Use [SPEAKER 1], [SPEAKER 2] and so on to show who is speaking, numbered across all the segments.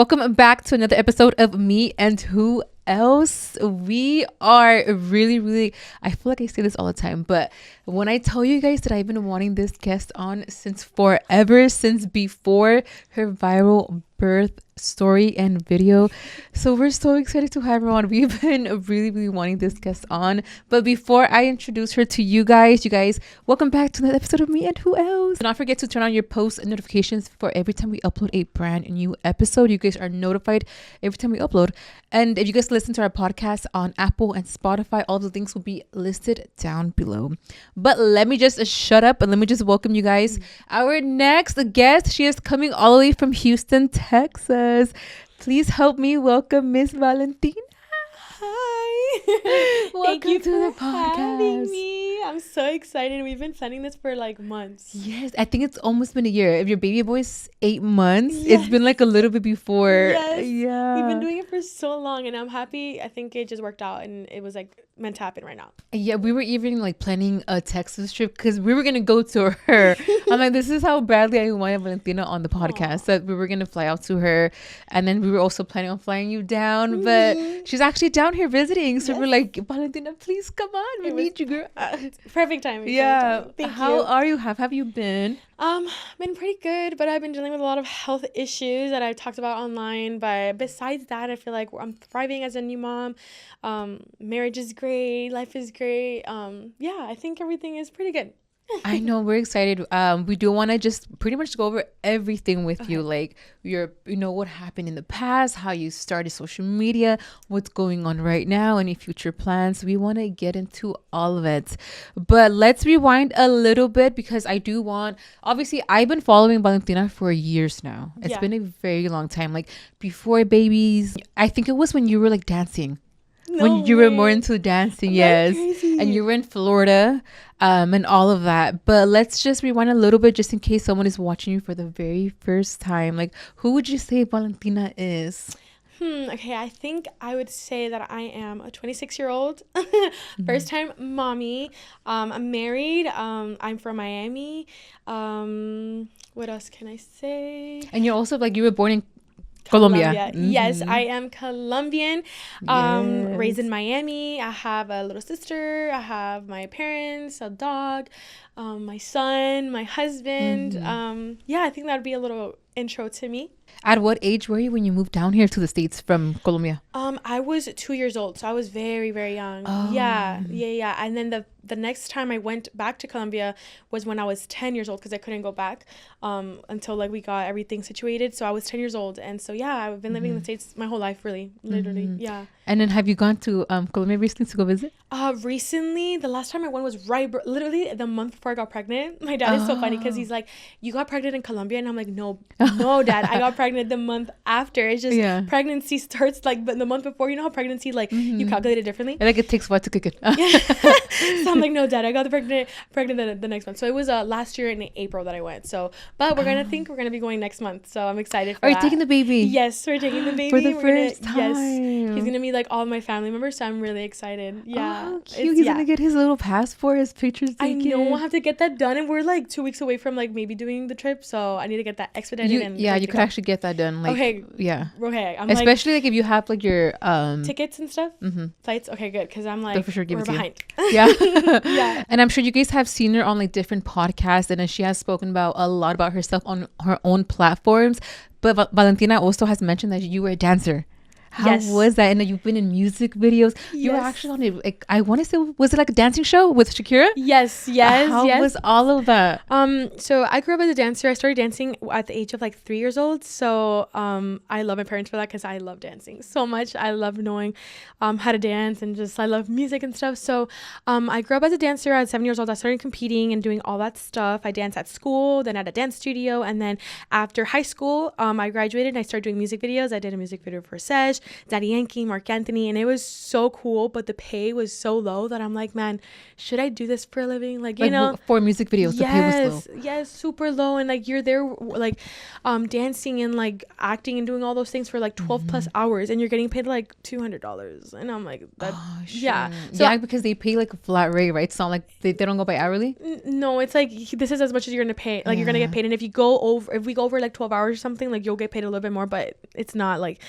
[SPEAKER 1] Welcome back to another episode of Me and Who Else. We are really, I feel like I say this all the time, but when I tell you guys that I've been wanting this guest on since forever, since before her viral birth story and video. So we're so excited to have her on. We've been really wanting this guest on. But before I introduce her to you guys, welcome back to another episode of Me and Who Else. Do not forget to turn on your post notifications for every time we upload a brand new episode. You guys are notified every time we upload. And if you guys listen to our podcast on Apple and Spotify, all the links will be listed down below. But let me just shut up and let me just welcome you guys. Our next guest, she is coming all the way from Houston, Texas. Please help me welcome Miss Valentina.
[SPEAKER 2] Hi.
[SPEAKER 1] Welcome
[SPEAKER 2] Thank you
[SPEAKER 1] to the podcast.
[SPEAKER 2] Having me. I'm so excited. We've been planning this for like months.
[SPEAKER 1] Yes, I think it's almost been a year. If your baby boy's 8 months,
[SPEAKER 2] Yes.
[SPEAKER 1] it's been like a little bit before.
[SPEAKER 2] Yes.
[SPEAKER 1] Yeah.
[SPEAKER 2] We've been doing it for so long and I'm happy. I think it just worked out and it was like meant to happen right now.
[SPEAKER 1] Yeah, we were even like planning a Texas trip because we were gonna go to her. I'm like, this is how badly I wanted Valentina on the podcast. That we were gonna fly out to her, and then we were also planning on flying you down. But she's actually down here visiting, so we're like, Valentina, please come on. We need you, girl.
[SPEAKER 2] Perfect timing.
[SPEAKER 1] Yeah.
[SPEAKER 2] Thank
[SPEAKER 1] How
[SPEAKER 2] you.
[SPEAKER 1] are you? Have you been?
[SPEAKER 2] Been pretty good, but I've been dealing with a lot of health issues that I've talked about online. But besides that, I feel like I'm thriving as a new mom. Marriage is great. Life is great. Yeah, I think everything is pretty good.
[SPEAKER 1] I know, we're excited. We do want to just pretty much go over everything with you, like what happened in the past, how you started social media, what's going on right now, any future plans. We want to get into all of it, but let's rewind a little bit because obviously I've been following Valentina for years now. It's been a very long time, like before babies. I think it was when you were like dancing. When you were more into dancing, yes.
[SPEAKER 2] Crazy.
[SPEAKER 1] And you were in Florida, and all of that. But let's just rewind a little bit just in case someone is watching you for the very first time. Like, who would you say Valentina is?
[SPEAKER 2] Okay, I think I would say that I am a 26-year-old first-time mommy. I'm married. I'm from Miami. What else can I say?
[SPEAKER 1] And you're also like, you were born in Colombia.
[SPEAKER 2] Yes, I am Colombian.
[SPEAKER 1] Yes.
[SPEAKER 2] Raised in Miami. I have a little sister. I have my parents, a dog, my son, my husband. Yeah, I think that would be a little intro to me.
[SPEAKER 1] At what age were you when you moved down here to the States from Colombia?
[SPEAKER 2] I was 2 years old, so I was very young.
[SPEAKER 1] Oh.
[SPEAKER 2] Yeah. And then the next time I went back to Colombia was when I was 10 years old because I couldn't go back until like we got everything situated. So I was 10 years old, and so yeah, I've been living in the States my whole life, really, literally. Yeah.
[SPEAKER 1] And then have you gone to Colombia recently to go visit?
[SPEAKER 2] Recently, the last time I went was literally the month before I got pregnant. My dad is so funny because he's like, "You got pregnant in Colombia," and I'm like, "No, Dad, I got pregnant the month after. It's just pregnancy starts like the month before. You know how pregnancy you calculate it differently.
[SPEAKER 1] And like it takes what to kick it.
[SPEAKER 2] So I'm like, no, Dad, I got pregnant the next month. So it was last year in April that I went. So, but we're gonna be going next month. So I'm excited for
[SPEAKER 1] Are
[SPEAKER 2] that.
[SPEAKER 1] you taking the baby?
[SPEAKER 2] Yes, we're taking the baby
[SPEAKER 1] For the first time.
[SPEAKER 2] Yes, he's gonna meet like all my family members. So I'm really excited. Yeah.
[SPEAKER 1] Oh, cute. He's gonna get his little passport, his pictures taken.
[SPEAKER 2] I know. I have to get that done, and we're like 2 weeks away from like maybe doing the trip. So I need to get that expedited.
[SPEAKER 1] You could actually get that done. Like,
[SPEAKER 2] okay.
[SPEAKER 1] Yeah.
[SPEAKER 2] Okay. I'm
[SPEAKER 1] especially like if you have like your
[SPEAKER 2] tickets and stuff, flights. Okay, good. Because I'm like,
[SPEAKER 1] they'll for sure give
[SPEAKER 2] we're
[SPEAKER 1] it to
[SPEAKER 2] behind.
[SPEAKER 1] You. Yeah.
[SPEAKER 2] Yeah.
[SPEAKER 1] And I'm sure you guys have seen her on like different podcasts, and then she has spoken about a lot about herself on her own platforms. But Valentina also has mentioned that you were a dancer. How was that? And you've been in music videos. You were actually on a, like, I want to say, was it like a dancing show with Shakira?
[SPEAKER 2] Yes.
[SPEAKER 1] How was all of that?
[SPEAKER 2] So I grew up as a dancer. I started dancing at the age of like 3 years old. So I love my parents for that because I love dancing so much. I love knowing how to dance and just I love music and stuff. So I grew up as a dancer at 7 years old. I started competing and doing all that stuff. I danced at school, then at a dance studio, and then after high school, I graduated and I started doing music videos. I did a music video for Sesh. Daddy Yankee, Mark Anthony, and it was so cool, but the pay was so low that I'm like, man, should I do this for a living? Like, you know,
[SPEAKER 1] for music videos, the pay was low.
[SPEAKER 2] Yes, super low. And like you're there like dancing and like acting and doing all those things for like 12 plus hours, and you're getting paid like $200. And I'm like, that, yeah.
[SPEAKER 1] So yeah, because they pay like a flat rate, right? It's not like they don't go by hourly.
[SPEAKER 2] No, it's like this is as much as you're gonna pay. Like you're gonna get paid, and if we go over like 12 hours or something, like you'll get paid a little bit more, but it's not like,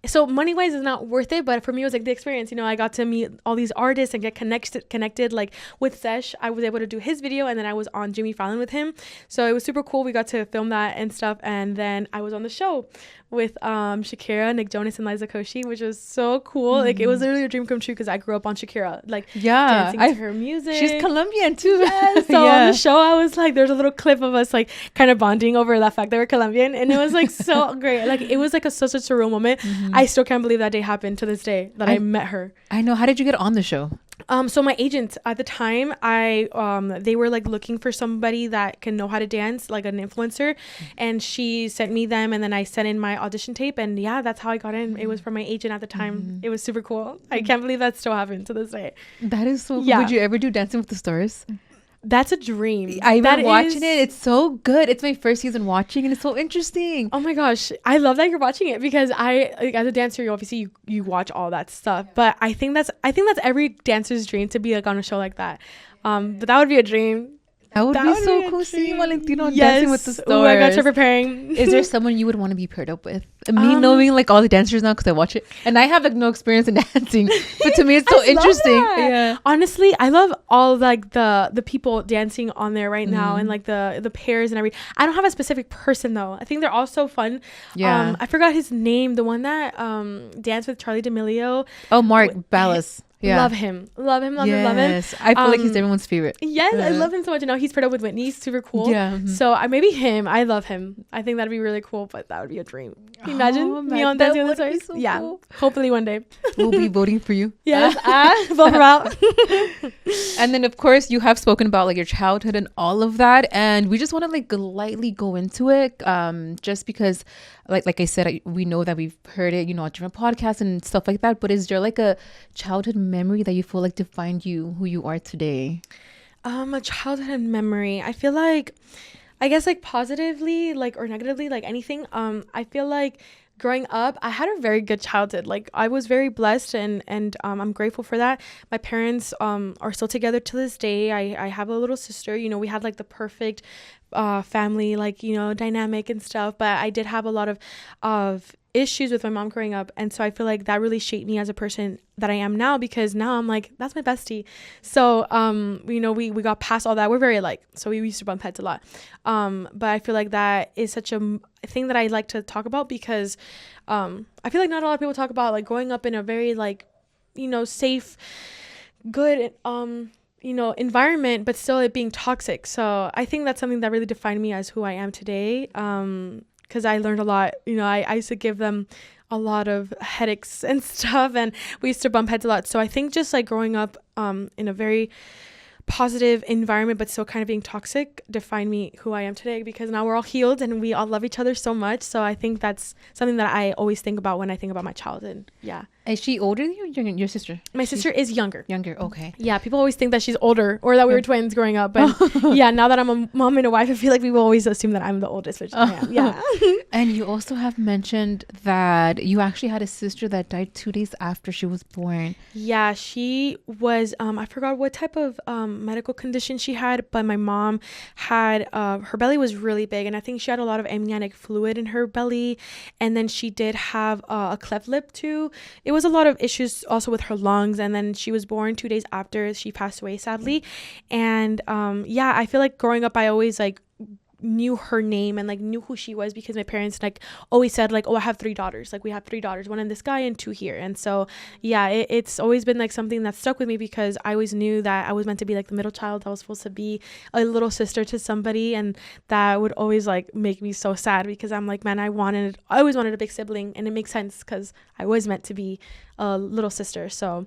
[SPEAKER 2] so money wise is not worth it. But for me, it was like the experience, you know. I got to meet all these artists and get connected like with Sesh. I was able to do his video, and then I was on Jimmy Fallon with him, so it was super cool. We got to film that and stuff, and then I was on the show with Shakira, Nick Jonas, and Liza Koshy, which was so cool. Like it was literally a dream come true because I grew up on Shakira, like dancing to her music.
[SPEAKER 1] She's Colombian too.
[SPEAKER 2] Yeah, so on the show I was like, there's a little clip of us like kind of bonding over that fact that we're Colombian, and it was like so great. Like it was like such a surreal moment. I still can't believe that day happened to this day that I met her.
[SPEAKER 1] I know. How did you get on the show?
[SPEAKER 2] So my agent at the time, they were like looking for somebody that can know how to dance, like an influencer, and she sent me them, and then I sent in my audition tape, and yeah, that's how I got in. It was from my agent at the time. It was super cool. I can't believe that still happened to this day.
[SPEAKER 1] That is so cool. Would you ever do Dancing with the Stars?
[SPEAKER 2] That's a dream.
[SPEAKER 1] I've been watching it. It's so good. It's my first season watching, and it's so interesting.
[SPEAKER 2] Oh my gosh, I love that you're watching it, because I, like, as a dancer, you obviously you watch all that stuff. But I think that's every dancer's dream to be like on a show like that. But that would be a dream.
[SPEAKER 1] That would be so cool seeing Valentina Dancing with the Stars.
[SPEAKER 2] Oh my gosh, I'm preparing.
[SPEAKER 1] Is there someone you would want to be paired up with? Me knowing like all the dancers now, because I watch it, and I have like no experience in dancing, but to me it's so interesting. Yeah.
[SPEAKER 2] Honestly, I love all like the people dancing on there right now, and like the pairs and everything. I don't have a specific person though. I think they're all so fun. Yeah. I forgot his name. The one that danced with Charlie D'Amelio.
[SPEAKER 1] Oh, Mark Ballas.
[SPEAKER 2] Yeah. Love him. Love him.
[SPEAKER 1] I feel like he's everyone's favorite.
[SPEAKER 2] Yes, I love him so much. And now he's paired up with Whitney. Super cool. Yeah. So maybe him. I love him. I think that'd be really cool, but that would be a dream. Can you imagine me on Dancing with the Stars? So yeah. Cool. Hopefully one day.
[SPEAKER 1] We'll be voting for you.
[SPEAKER 2] Yes. Vote her out.
[SPEAKER 1] And then of course you have spoken about like your childhood and all of that. And we just want to like lightly go into it. Just because like I said, we know that we've heard it, you know, on different podcasts and stuff like that. But is there like a childhood memory that you feel like defined you, who you are today?
[SPEAKER 2] A childhood memory. I feel like, I guess like positively, like, or negatively, like anything. I feel like growing up, I had a very good childhood. Like I was very blessed, and I'm grateful for that. My parents are still together to this day. I have a little sister. You know, we had like the perfect family, like, you know, dynamic and stuff. But I did have a lot of issues with my mom growing up, and so I feel like that really shaped me as a person that I am now, because now I'm like, that's my bestie. So you know, we got past all that. We're very alike, so we used to bump heads a lot. But I feel like that is such a thing that I like to talk about, because I feel like not a lot of people talk about like growing up in a very like, you know, safe, good you know, environment, but still it being toxic. So I think that's something that really defined me as who I am today. Because I learned a lot. You know, I used to give them a lot of headaches and stuff, and we used to bump heads a lot. So I think just like growing up in a very positive environment, but still kind of being toxic, defined me who I am today, because now we're all healed and we all love each other so much. So I think that's something that I always think about when I think about my childhood. Yeah.
[SPEAKER 1] Is she older than you, your sister?
[SPEAKER 2] My sister is younger.
[SPEAKER 1] Okay.
[SPEAKER 2] Yeah, people always think that she's older, or that we were twins growing up. But yeah, now that I'm a mom and a wife, I feel like we will always assume that I'm the oldest, which I am. Yeah.
[SPEAKER 1] And you also have mentioned that you actually had a sister that died 2 days after she was born.
[SPEAKER 2] Yeah, she was, I forgot what type of medical condition she had, but my mom had, her belly was really big, and I think she had a lot of amniotic fluid in her belly. And then she did have a cleft lip too. It was a lot of issues also with her lungs, and then she was born 2 days after she passed away, sadly. And yeah, I feel like growing up I always like knew her name and like knew who she was, because my parents like always said like, oh, I have 3 daughters, like we have 3 daughters, 1 in this guy and 2 here. And so yeah, it's always been like something that stuck with me, because I always knew that I was meant to be like the middle child. I was supposed to be a little sister to somebody, and that would always like make me so sad, because I'm like, man, I always wanted a big sibling, and it makes sense because I was meant to be a little sister. So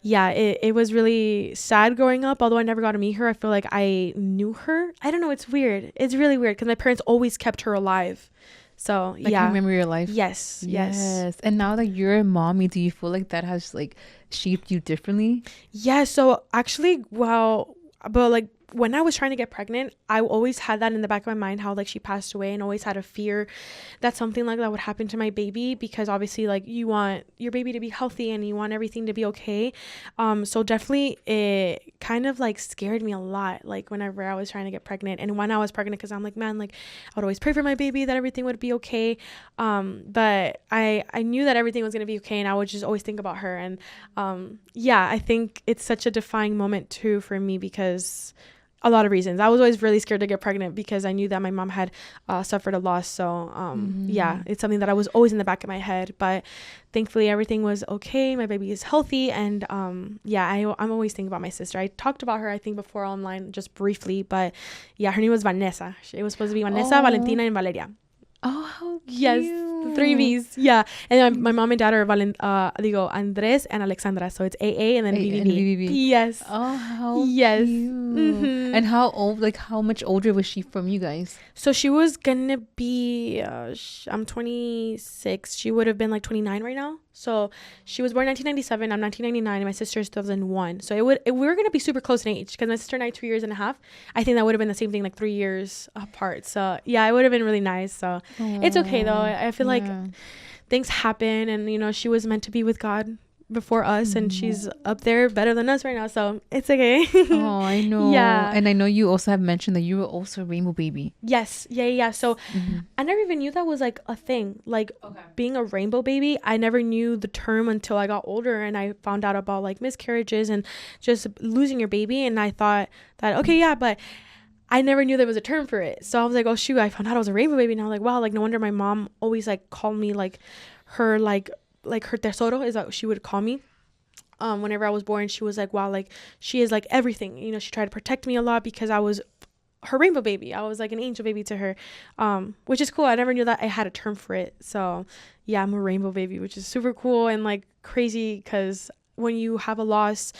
[SPEAKER 2] yeah, it was really sad growing up. Although I never got to meet her, I feel like I knew her. I don't know, it's weird. It's really weird, because my parents always kept her alive. So
[SPEAKER 1] Like
[SPEAKER 2] yeah.
[SPEAKER 1] her memory of your life.
[SPEAKER 2] Yes.
[SPEAKER 1] And now that you're a mommy, do you feel like that has like shaped you differently?
[SPEAKER 2] Yeah, so actually, well, but like when I was trying to get pregnant, I always had that in the back of my mind, how like she passed away, and always had a fear that something like that would happen to my baby, because obviously like you want your baby to be healthy and you want everything to be okay. So definitely it kind of like scared me a lot, like whenever I was trying to get pregnant and when I was pregnant, because I'm like, man, like I would always pray for my baby that everything would be okay. But I knew that everything was going to be okay, and I would just always think about her. And yeah, I think it's such a defining moment too for me, because a lot of reasons. I was always really scared to get pregnant because I knew that my mom had suffered a loss. So yeah, it's something that I was always in the back of my head. But thankfully everything was okay. My baby is healthy. And yeah, I'm always thinking about my sister. I talked about her, I think, before online just briefly. But yeah, her name was Vanessa. It was supposed to be Vanessa, Valentina, and Valeria.
[SPEAKER 1] Oh, how cute.
[SPEAKER 2] Yes, the 3 V's. Yeah. And my mom and dad are Andres and Alexandra. So it's AA and then VVV. Yes.
[SPEAKER 1] Oh, how
[SPEAKER 2] yes.
[SPEAKER 1] cute. And how old, like how much older was she from you guys?
[SPEAKER 2] So she was gonna be I'm 26. She would have been like 29 right now. So she was born 1997. I'm 1999, and my sister is 2001. So we were gonna be super close in age, because my sister and I 2 years and a half. I think that would have been the same thing, like 3 years apart. So yeah, it would have been really nice. So it's okay though. I feel like things happen, and you know, she was meant to be with God before us, and she's up there better than us right now, so it's okay.
[SPEAKER 1] Oh, I know.
[SPEAKER 2] Yeah.
[SPEAKER 1] And I know you also have mentioned that you were also a rainbow baby.
[SPEAKER 2] Yes. Yeah. So I never even knew that was like a thing, like being a rainbow baby. I never knew the term until I got older, and I found out about like miscarriages and just losing your baby, and I thought that, okay, yeah, but I never knew there was a term for it. So I was like, oh shoot, I found out I was a rainbow baby, and I was like, wow, like no wonder my mom always like called me like her her tesoro is what she would call me. Whenever I was born, she was like, wow, like she is like everything, you know. She tried to protect me a lot because I was her rainbow baby. I was like an angel baby to her, which is cool. I never knew that I had a term for it. So yeah, I'm a rainbow baby, which is super cool and like crazy, because when you have a loss,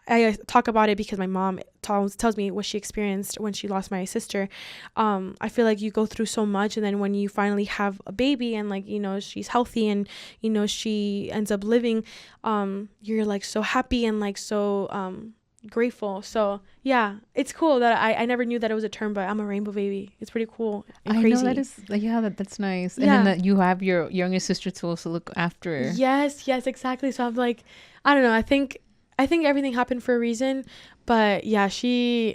[SPEAKER 2] I talk about it because my mom tells me what she experienced when she lost my sister. I feel like you go through so much, and then when you finally have a baby and like, you know, she's healthy and, you know, she ends up living, you're like so happy and like so grateful. So yeah, it's cool that I never knew that it was a term, but I'm a rainbow baby. It's pretty cool and crazy.
[SPEAKER 1] I know, that is, yeah, that's nice. And then that you have your younger sister to also look after.
[SPEAKER 2] Yes, exactly. So I'm like, I don't know, I think everything happened for a reason. But yeah,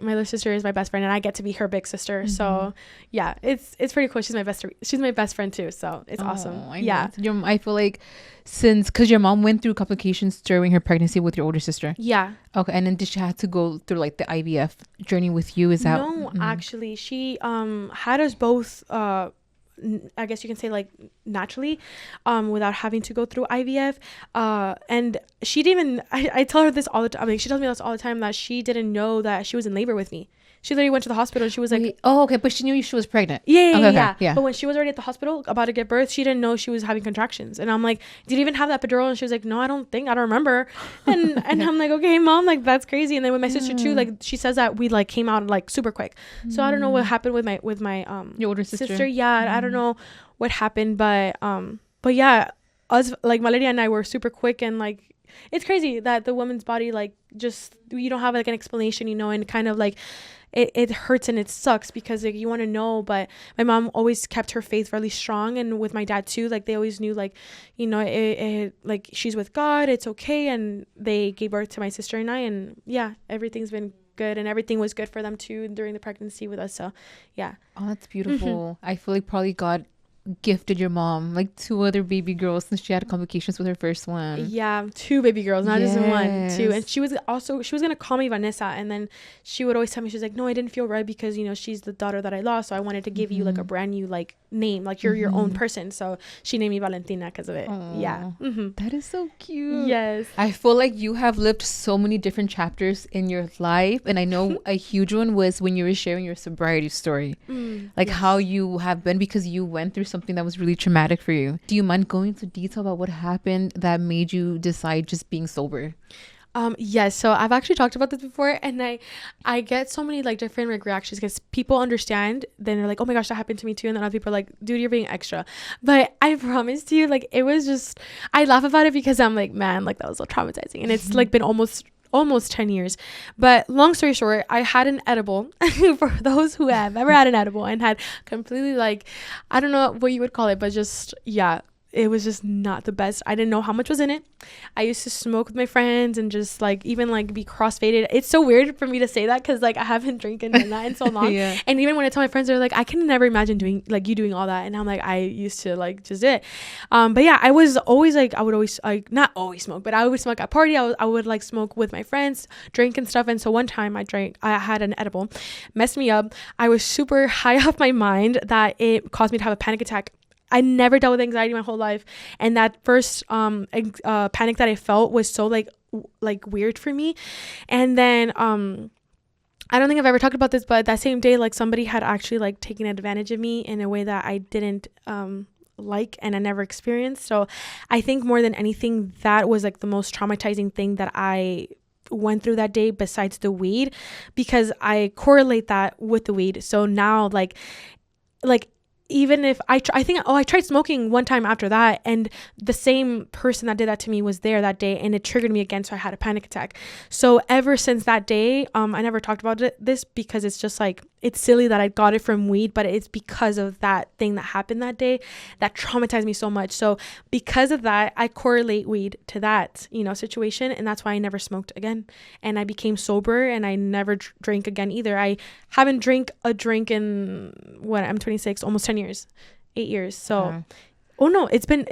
[SPEAKER 2] my little sister is my best friend, and I get to be her big sister. So yeah, it's pretty cool. She's my best friend too. So it's awesome. Yeah.
[SPEAKER 1] I feel like because your mom went through complications during her pregnancy with your older sister.
[SPEAKER 2] Yeah.
[SPEAKER 1] Okay. And then did she have to go through like the IVF journey with you? Is that?
[SPEAKER 2] No, actually she had us both I guess you can say like naturally, without having to go through IVF. And she didn't even, I tell her this all the time. I mean, she tells me this all the time, that she didn't know that she was in labor with me. She literally went to the hospital and she was like,
[SPEAKER 1] wait, oh, okay. But she knew she was pregnant.
[SPEAKER 2] Yeah. But when she was already at the hospital about to give birth, she didn't know she was having contractions. And I'm like, did you even have that epidural? And she was like, no, I don't remember. And I'm like, okay, mom, like that's crazy. And then with my sister too, like she says that we like came out like super quick. So I don't know what happened with my your older sister. Yeah, I don't know what happened, but yeah, us, like Valeria and I, were super quick. And like it's crazy that the woman's body, like, just, you don't have like an explanation, you know, and kind of like it hurts and it sucks because like you want to know. But my mom always kept her faith really strong, and with my dad too, like they always knew, like, you know, it like she's with God, it's okay. And they gave birth to my sister and I, and yeah, everything's been good, and everything was good for them too during the pregnancy with us. So yeah.
[SPEAKER 1] Oh, that's beautiful. I feel like probably God gifted your mom like 2 other baby girls since she had complications with her first one.
[SPEAKER 2] Yeah, 2 baby girls, not just 1, 2. And she was gonna call me Vanessa, and then she would always tell me, she's like, no, I didn't feel right because, you know, she's the daughter that I lost, so I wanted to give you like a brand new like name, like you're your own person. So she named me Valentina because of it.
[SPEAKER 1] Aww.
[SPEAKER 2] Yeah.
[SPEAKER 1] That is so cute.
[SPEAKER 2] Yes.
[SPEAKER 1] I feel like you have lived so many different chapters in your life, and I know a huge one was when you were sharing your sobriety story, like how you have been, because you went through something that was really traumatic for you. Do you mind going into detail about what happened that made you decide just being sober?
[SPEAKER 2] Yes, so I've actually talked about this before, and I get so many like different like reactions because people understand, then they're like, oh my gosh, that happened to me too, and then other people are like, dude, you're being extra. But I promise to you, like, it was just, I laugh about it because I'm like, man, like that was so traumatizing, and it's like been almost 10 years. But long story short, I had an edible. For those who have ever had an edible and had completely like, I don't know what you would call it, but just, yeah, it was just not the best. I didn't know how much was in it. I used to smoke with my friends and just like even like be crossfaded. It's so weird for me to say that because like I haven't drinking and that in so long.
[SPEAKER 1] Yeah.
[SPEAKER 2] And even when I tell my friends, they're like, I can never imagine doing like you doing all that. And I'm like, I used to like just do it. But yeah, I was always like, I would always like not always smoke, but I would smoke at party. I would like smoke with my friends, drink and stuff. And so one time I had an edible, messed me up. I was super high off my mind that it caused me to have a panic attack. I never dealt with anxiety my whole life, and that first panic that I felt was so like weird for me. And then I don't think I've ever talked about this, but that same day, like somebody had actually like taken advantage of me in a way that I didn't like and I never experienced. So I think more than anything, that was like the most traumatizing thing that I went through that day besides the weed, because I correlate that with the weed. So now like even if I tried smoking one time after that, and the same person that did that to me was there that day, and it triggered me again, so I had a panic attack. So ever since that day, I never talked about this because it's just like, it's silly that I got it from weed, but it's because of that thing that happened that day that traumatized me so much. So because of that, I correlate weed to that, situation, and that's why I never smoked again, and I became sober, and I never drank again either. I haven't drank a drink in I'm 26, almost 10 years, 8 years. So oh no, it's been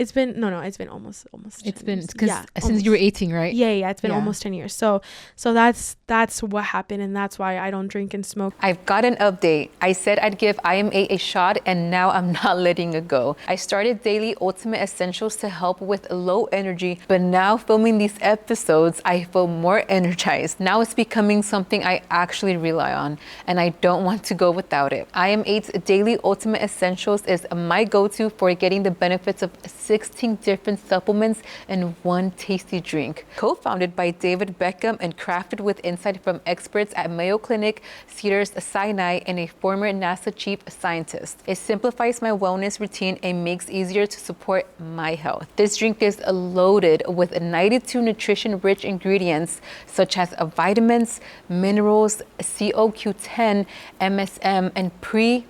[SPEAKER 2] almost
[SPEAKER 1] it's been
[SPEAKER 2] years.
[SPEAKER 1] because since you were 18, right?
[SPEAKER 2] Yeah, it's been almost 10 years. So that's what happened, and that's why I don't drink and smoke.
[SPEAKER 1] I've got an update. I said I'd give IM8 a shot, and now I'm not letting it go. I started daily ultimate essentials to help with low energy, but now filming these episodes, I feel more energized. Now it's becoming something I actually rely on, and I don't want to go without it. IM8's daily ultimate essentials is my go-to for getting the benefits of 16 different supplements in one tasty drink. Co-founded by David Beckham and crafted with insight from experts at Mayo Clinic, Cedars-Sinai, and a former NASA chief scientist. It simplifies my wellness routine and makes it easier to support my health. This drink is loaded with 92 nutrition-rich ingredients such as vitamins, minerals, CoQ10, MSM, and pro,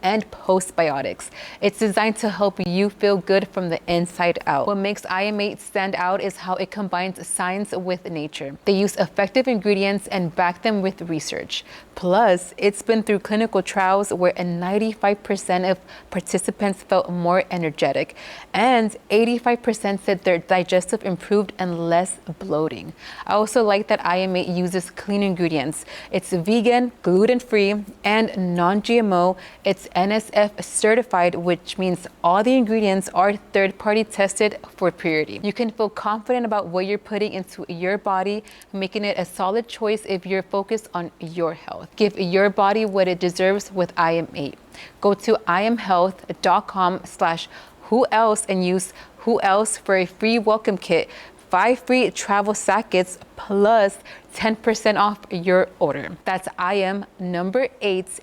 [SPEAKER 1] and postbiotics. It's designed to help you feel good from the inside out. What makes IM8 stand out is how it combines science with nature. They use effective ingredients and back them with research. Plus, it's been through clinical trials where 95% of participants felt more energetic, and 85% said their digestive improved and less bloating. I also like that IM8 uses clean ingredients. It's vegan, gluten-free, and non-GMO. It's NSF certified, which means all the ingredients are third-party tested for purity. You can feel confident about what you're putting into your body, making it a solid choice if you're focused on your health. Give your body what it deserves with IM8. Go to imhealth.com/whoelse and use Who Else for a free welcome kit, 5 free travel sackets, plus 10% off your order. That's IM8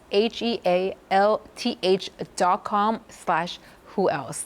[SPEAKER 1] HEALTH.com/whoelse.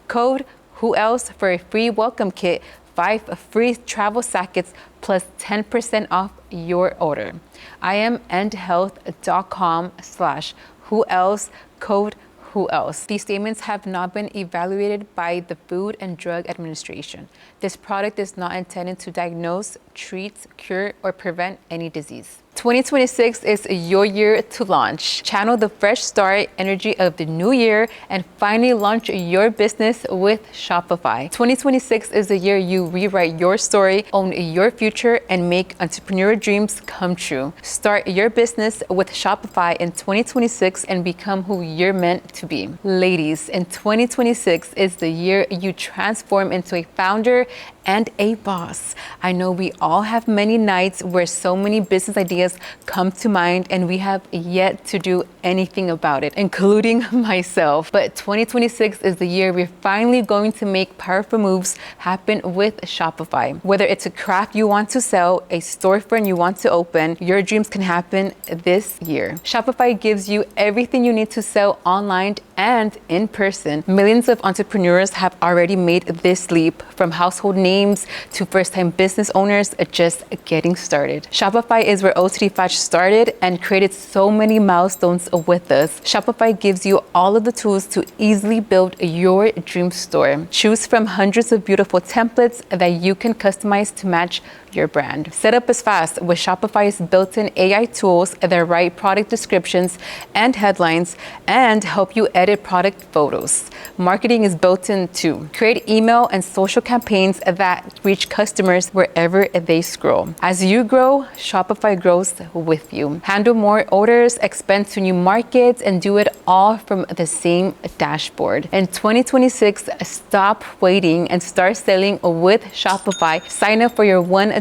[SPEAKER 1] Code Who Else for a free welcome kit, 5 free travel sackets, plus 10% off your order. imandhealth.com/whoelse, code Who Else. These statements have not been evaluated by the Food and Drug Administration. This product is not intended to diagnose, treat, cure, or prevent any disease. 2026 is your year to launch. Channel the fresh start energy of the new year and finally launch your business with Shopify. 2026 is the year you rewrite your story, own your future, and make entrepreneurial dreams come true. Start your business with Shopify in 2026 and become who you're meant to be. Ladies, in 2026 is the year you transform into a founder and a boss. I know we all have many nights where so many business ideas ideas come to mind, and we have yet to do anything about it, including myself. But 2026 is the year we're finally going to make powerful moves happen with Shopify. Whether it's a craft you want to sell, a storefront you want to open, your dreams can happen this year. Shopify gives you everything you need to sell online and in person. Millions of entrepreneurs have already made this leap, from household names to first-time business owners just getting started. Shopify is where OTD Flash started and created so many milestones with us. Shopify gives you all of the tools to easily build your dream store. Choose from hundreds of beautiful templates that you can customize to match your brand. Setup is fast with Shopify's built-in AI tools that write product descriptions and headlines and help you edit product photos. Marketing is built in too. Create email and social campaigns that reach customers wherever they scroll. As you grow, Shopify grows with you. Handle more orders, expand to new markets, and do it all from the same dashboard. In 2026, stop waiting and start selling with Shopify. Sign up for your $1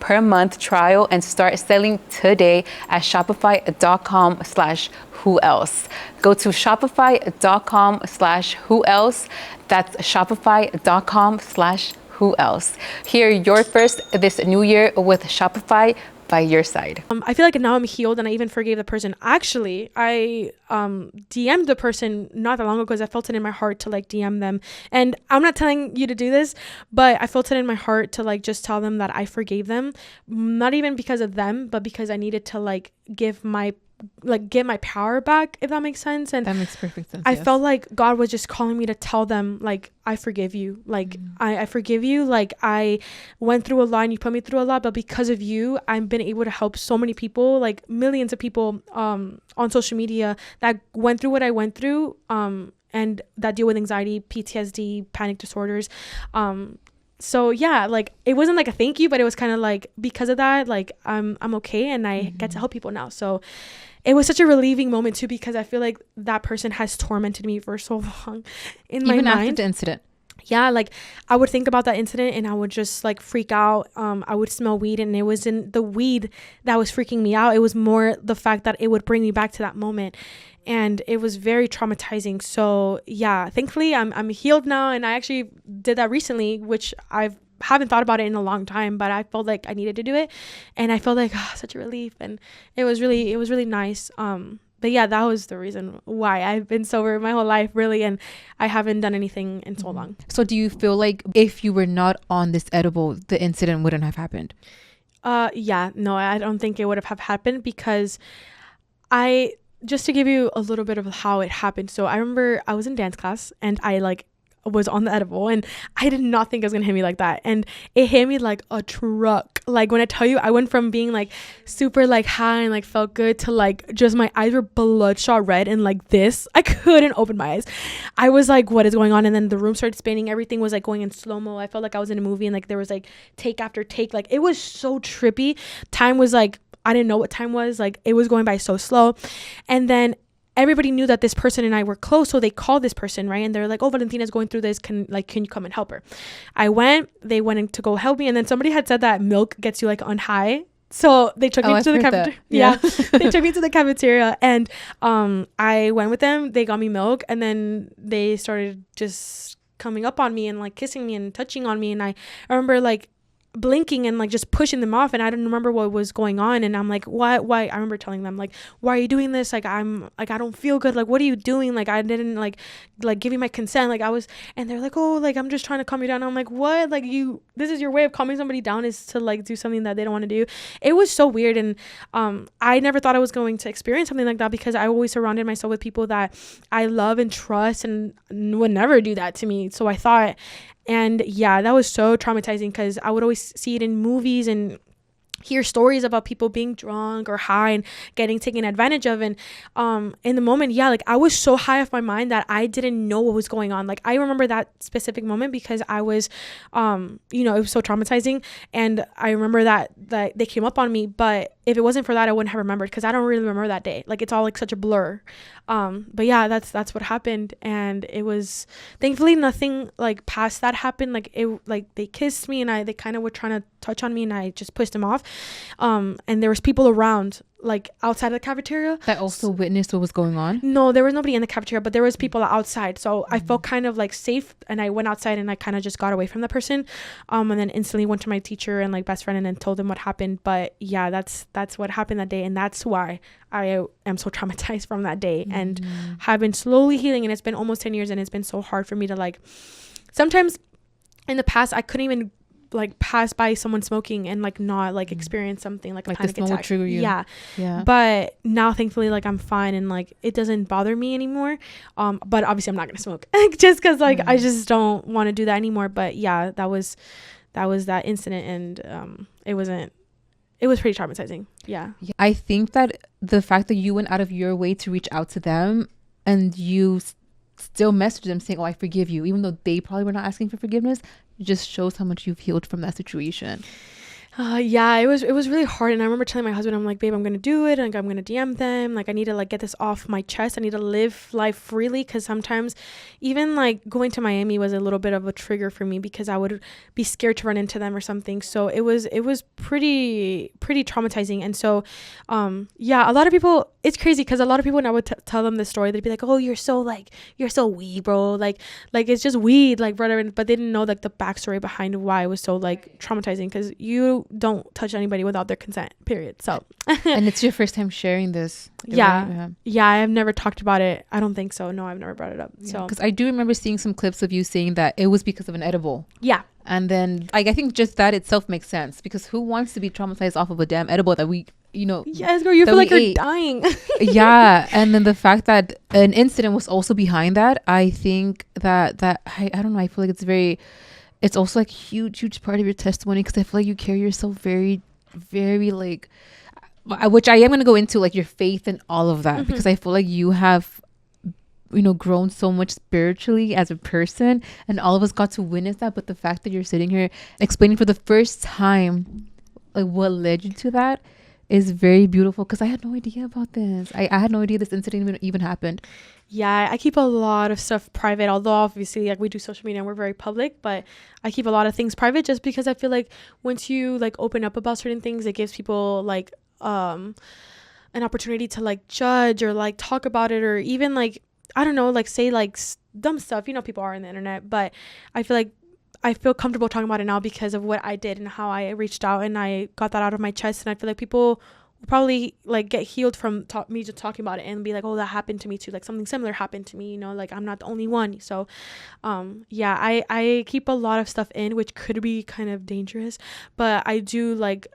[SPEAKER 1] per month trial and start selling today at shopify.com/whoelse. Go to shopify.com/whoelse. That's shopify.com/whoelse. Hear your first this new year with Shopify by your side.
[SPEAKER 2] I feel like now I'm healed and I even forgave the person. Actually, I DM'd the person not that long ago because I felt it in my heart to like DM them. And I'm not telling you to do this, but I felt it in my heart to like just tell them that I forgave them. Not even because of them, but because I needed to like get my power back, if that makes sense. And
[SPEAKER 1] that makes perfect sense.
[SPEAKER 2] I felt like God was just calling me to tell them like, I forgive you. Like I forgive you. Like I went through a lot and you put me through a lot, but because of you, I've been able to help so many people, like millions of people on social media that went through what I went through and that deal with anxiety, PTSD, panic disorders. So yeah, like it wasn't like a thank you, but it was kind of like because of that, like I'm okay and I get to help people now. So it was such a relieving moment too, because I feel like that person has tormented me for so long in my mind. Even
[SPEAKER 1] after the incident.
[SPEAKER 2] Yeah, like I would think about that incident and I would just like freak out. I would smell weed and it wasn't the weed that was freaking me out. It was more the fact that it would bring me back to that moment. And it was very traumatizing. So yeah, thankfully I'm healed now. And I actually did that recently, which I haven't thought about it in a long time, but I felt like I needed to do it. And I felt like such a relief. And it was really nice. But yeah, that was the reason why I've been sober my whole life, really, and I haven't done anything in so long.
[SPEAKER 1] So do you feel like if you were not on this edible, the incident wouldn't have happened?
[SPEAKER 2] Yeah, no, I don't think it would have happened because just to give you a little bit of how it happened. So I remember I was in dance class and I like was on the edible and I did not think it was gonna hit me like that, and it hit me like a truck. Like when I tell you, I went from being like super like high and like felt good to like just my eyes were bloodshot red and like this, I couldn't open my eyes. I was like, what is going on? And then the room started spinning, everything was like going in slow-mo. I felt like I was in a movie and like there was like take after take, like it was so trippy. Time was like, I didn't know what time was, like it was going by so slow. And then everybody knew that this person and I were close, so they called this person, right? And they're like, oh, Valentina's going through this, can you come and help her? They went in to go help me, and then somebody had said that milk gets you like on high, so they took me to the cafeteria. Yeah. They took me to the cafeteria, and I went with them. They got me milk, and then they started just coming up on me and like kissing me and touching on me, and I remember like blinking and like just pushing them off, and I didn't remember what was going on, and I'm like, why I remember telling them like, why are you doing this? Like I'm like, I don't feel good, like what are you doing? Like I didn't like give you my consent, like I was. And they're like, oh, like I'm just trying to calm you down. I'm like, what? Like this is your way of calming somebody down, is to like do something that they don't want to do. It was so weird, and I never thought I was going to experience something like that, because I always surrounded myself with people that I love and trust and would never do that to me, so I thought. And yeah, that was so traumatizing, because I would always see it in movies and hear stories about people being drunk or high and getting taken advantage of. And in the moment, yeah, like I was so high off my mind that I didn't know what was going on. Like I remember that specific moment because I was it was so traumatizing, and I remember that they came up on me, but if it wasn't for that, I wouldn't have remembered, because I don't really remember that day. Like, it's all like such a blur. But yeah, that's what happened. And it was, thankfully nothing like past that happened. Like, it, like, they kissed me, and they kind of were trying to touch on me, and I just pushed them off. And there was people around, like outside of the cafeteria,
[SPEAKER 1] that also witnessed what was going on.
[SPEAKER 2] No, there was nobody in the cafeteria, but there was people outside. So I felt kind of like safe, and I went outside, and I kind of just got away from the person, and then instantly went to my teacher and like best friend, and then told them what happened. But yeah, that's what happened that day, and that's why I am so traumatized from that day, and have been slowly healing. And it's been almost 10 years, and it's been so hard for me to, like, sometimes in the past I couldn't even like pass by someone smoking and like not like experience something like a panic attack.
[SPEAKER 1] Trigger you.
[SPEAKER 2] Yeah. But now thankfully, like, I'm fine, and like it doesn't bother me anymore. But obviously I'm not gonna smoke just because like I just don't want to do that anymore. But yeah, that was that incident, and it was pretty traumatizing. Yeah.
[SPEAKER 1] I think that the fact that you went out of your way to reach out to them, and you still message them saying, oh, I forgive you, even though they probably were not asking for forgiveness, it just shows how much you've healed from that situation.
[SPEAKER 2] Yeah, it was really hard. And I remember telling my husband, I'm like, babe, I'm gonna do it, and like, I'm gonna DM them, like I need to like get this off my chest. I need to live life freely, because sometimes even like going to Miami was a little bit of a trigger for me, because I would be scared to run into them or something. So it was pretty traumatizing. And so yeah, a lot of people, it's crazy, because a lot of people, when I would tell them this story, they'd be like, oh, you're so weed, bro, like it's just weed, like whatever. But they didn't know like the backstory behind why it was so like traumatizing, because you don't touch anybody without their consent, period. So
[SPEAKER 1] and it's your first time sharing this.
[SPEAKER 2] Yeah. I've never talked about it. I don't think so. No, I've never brought it up. So
[SPEAKER 1] because I do remember seeing some clips of you saying that it was because of an edible.
[SPEAKER 2] Yeah.
[SPEAKER 1] And then I think just that itself makes sense, because who wants to be traumatized off of a damn edible that we,
[SPEAKER 2] yes, girl, you feel like you're dying.
[SPEAKER 1] Yeah. And then the fact that an incident was also behind that, I think that I don't know, I feel like it's also like huge part of your testimony, because I feel like you carry yourself very, very like, which I am going to go into, like your faith and all of that, because I feel like you have, grown so much spiritually as a person, and all of us got to witness that. But the fact that you're sitting here explaining for the first time like what led you to that is very beautiful, because I had no idea about this. I had no idea this incident even happened.
[SPEAKER 2] Yeah, I keep a lot of stuff private, although obviously like we do social media and we're very public, but I keep a lot of things private, just because I feel like once you like open up about certain things, it gives people like an opportunity to like judge or like talk about it, or even like, I don't know, like say like dumb stuff, people are on the internet. But I feel like I feel comfortable talking about it now because of what I did and how I reached out and I got that out of my chest. And I feel like people will probably like get healed from me just talking about it and be like, oh, that happened to me too, like something similar happened to me, like I'm not the only one. So yeah, I keep a lot of stuff in, which could be kind of dangerous, but I do like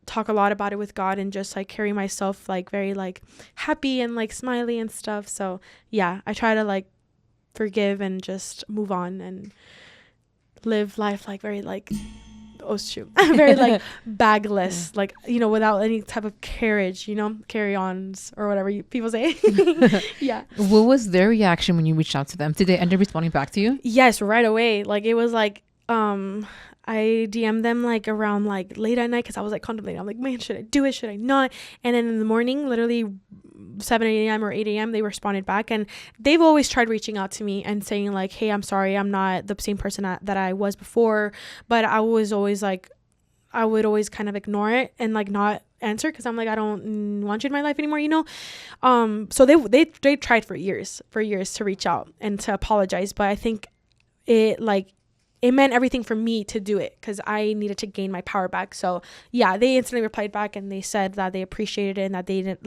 [SPEAKER 2] talk a lot about it with God, and just like carry myself like very like happy and like smiley and stuff. So yeah, I try to like forgive and just move on and live life like very like very like bagless, like without any type of carry-ons or whatever people say. Yeah.
[SPEAKER 1] What was their reaction when you reached out to them? Did they end up responding back to you?
[SPEAKER 2] Yes, right away. Like it was like I DM'd them like around like late at night, because I was like contemplating. I'm like, man, should I do it? Should I not? And then in the morning, literally 7 a.m. or 8 a.m., they responded back. And they've always tried reaching out to me and saying like, hey, I'm sorry, I'm not the same person that I was before. But I was always like, I would always kind of ignore it and like not answer, because I'm like, I don't want you in my life anymore, So they tried for years to reach out and to apologize. But I think it meant everything for me to do it, because I needed to gain my power back. So yeah, they instantly replied back, and they said that they appreciated it, and that they didn't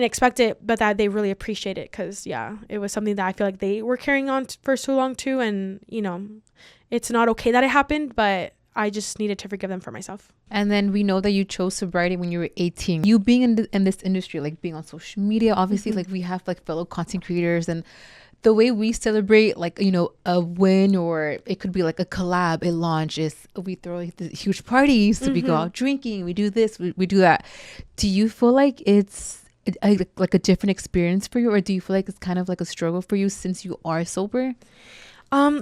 [SPEAKER 2] expect it, but that they really appreciate it, because yeah, it was something that I feel like they were carrying on for so long too. And it's not okay that it happened, but I just needed to forgive them for myself.
[SPEAKER 1] And then we know that you chose sobriety when you were 18. You being in this industry, like being on social media, obviously, like we have like fellow content creators, and the way we celebrate like a win, or it could be like a collab, a launch, is we throw like the huge parties, so we go out drinking, we do this, we do that. Do you feel like it's like a different experience for you, or do you feel like it's kind of like a struggle for you since you are sober?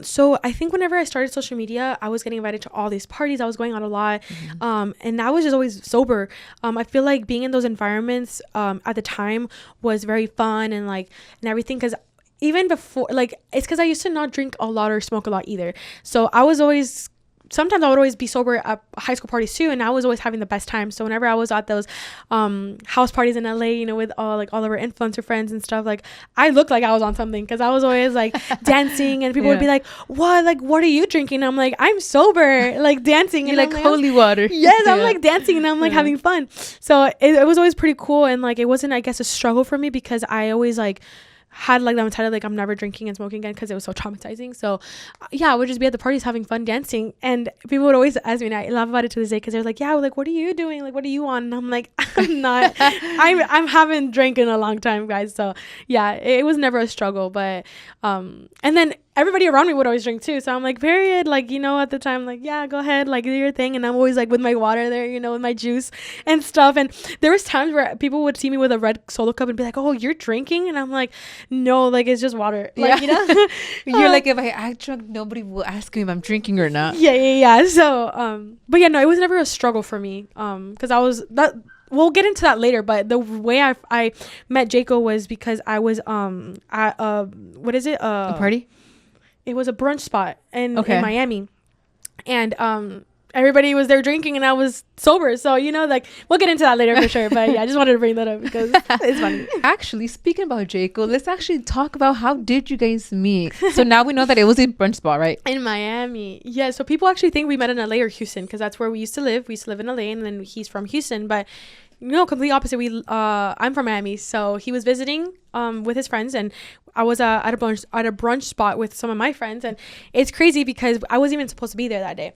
[SPEAKER 2] So I think whenever I started social media, I was getting invited to all these parties. I was going out a lot. And I was just always sober. I feel like being in those environments at the time was very fun and like and everything, because even before, like, it's because I used to not drink a lot or smoke a lot either. So I was always, sometimes I would always be sober at high school parties too, and I was always having the best time. So whenever I was at those house parties in LA, you know, with all of our influencer friends and stuff, like I looked like I was on something, because I was always like dancing, and people would be like, what are you drinking? And I'm like, I'm sober, like dancing.
[SPEAKER 1] You're
[SPEAKER 2] and
[SPEAKER 1] like,
[SPEAKER 2] I'm
[SPEAKER 1] holy water.
[SPEAKER 2] Yes, I'm like dancing, and I'm like having fun. So it was always pretty cool, and like it wasn't, I guess, a struggle for me, because I always like had like the mentality like I'm never drinking and smoking again, because it was so traumatizing. So yeah, I would just be at the parties having fun dancing, and people would always ask me, and I laugh about it to this day, because they're like, yeah, like, what are you doing, like what are you on? And I'm like, I'm not I haven't drank in a long time, guys. So yeah, it was never a struggle. But and then everybody around me would always drink too, so I'm like, period, like, you know, at the time, like, yeah, go ahead, like do your thing. And I'm always like with my water there, you know, with my juice and stuff. And there was times where people would see me with a red solo cup and be like, oh, you're drinking? And I'm like, no, like it's just water, like, you know.
[SPEAKER 1] You're like, if I act drunk, nobody will ask me if I'm drinking or not.
[SPEAKER 2] Yeah. So but yeah, no, it was never a struggle for me, because I was that. We'll get into that later, but the way I met Jaco was because I was at what is it,
[SPEAKER 1] a party?
[SPEAKER 2] It was a brunch spot in Miami, and everybody was there drinking, and I was sober. So, you know, like, we'll get into that later for sure. But yeah, I just wanted to bring that up because it's funny.
[SPEAKER 1] Actually, speaking about Jaco, let's actually talk about how did you guys meet. So now we know that it was a brunch spot, right?
[SPEAKER 2] In Miami. Yeah. So people actually think we met in LA or Houston, because that's where we used to live. We used to live in LA, and then he's from Houston. But no, complete opposite. I'm from Miami, so he was visiting with his friends, and I was at a brunch spot with some of my friends. And it's crazy because I wasn't even supposed to be there that day.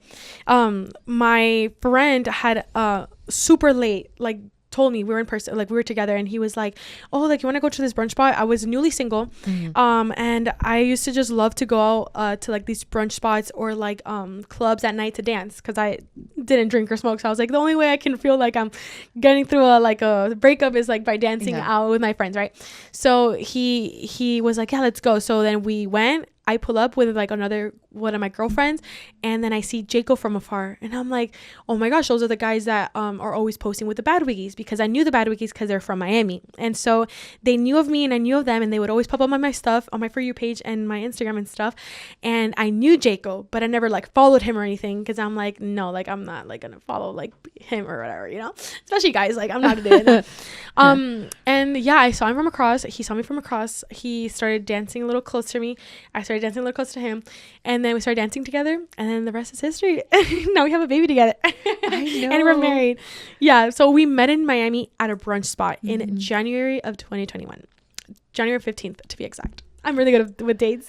[SPEAKER 2] My friend had super late, like, told me we were in person, like we were together, and he was like, oh, like, you want to go to this brunch spot? I was newly single, and I used to just love to go out to like these brunch spots or like clubs at night to dance, because I didn't drink or smoke. So I was like, the only way I can feel like I'm getting through a breakup is like by dancing out with my friends, right? So he was like, yeah, let's go. So then we went. I pull up with like another one of my girlfriends, and then I see Jaco from afar, and I'm like, oh my gosh, those are the guys that are always posting with the Bad Wiggies, because I knew the Bad Wiggies because they're from Miami. And so they knew of me and I knew of them, and they would always pop up on my stuff, on my For You page and my Instagram and stuff. And I knew Jaco, but I never like followed him or anything, because I'm like, no, like I'm not like gonna follow like him or whatever, you know, especially guys, like I'm not gonna do it. And yeah, I saw him from across, he saw me from across, he started dancing a little close to me, I started dancing a little close to him, and then we started dancing together, and then the rest is history. Now we have a baby together. I know. And we're married. Yeah, so we met in Miami at a brunch spot in January of 2021, January 15th to be exact. I'm really good with dates.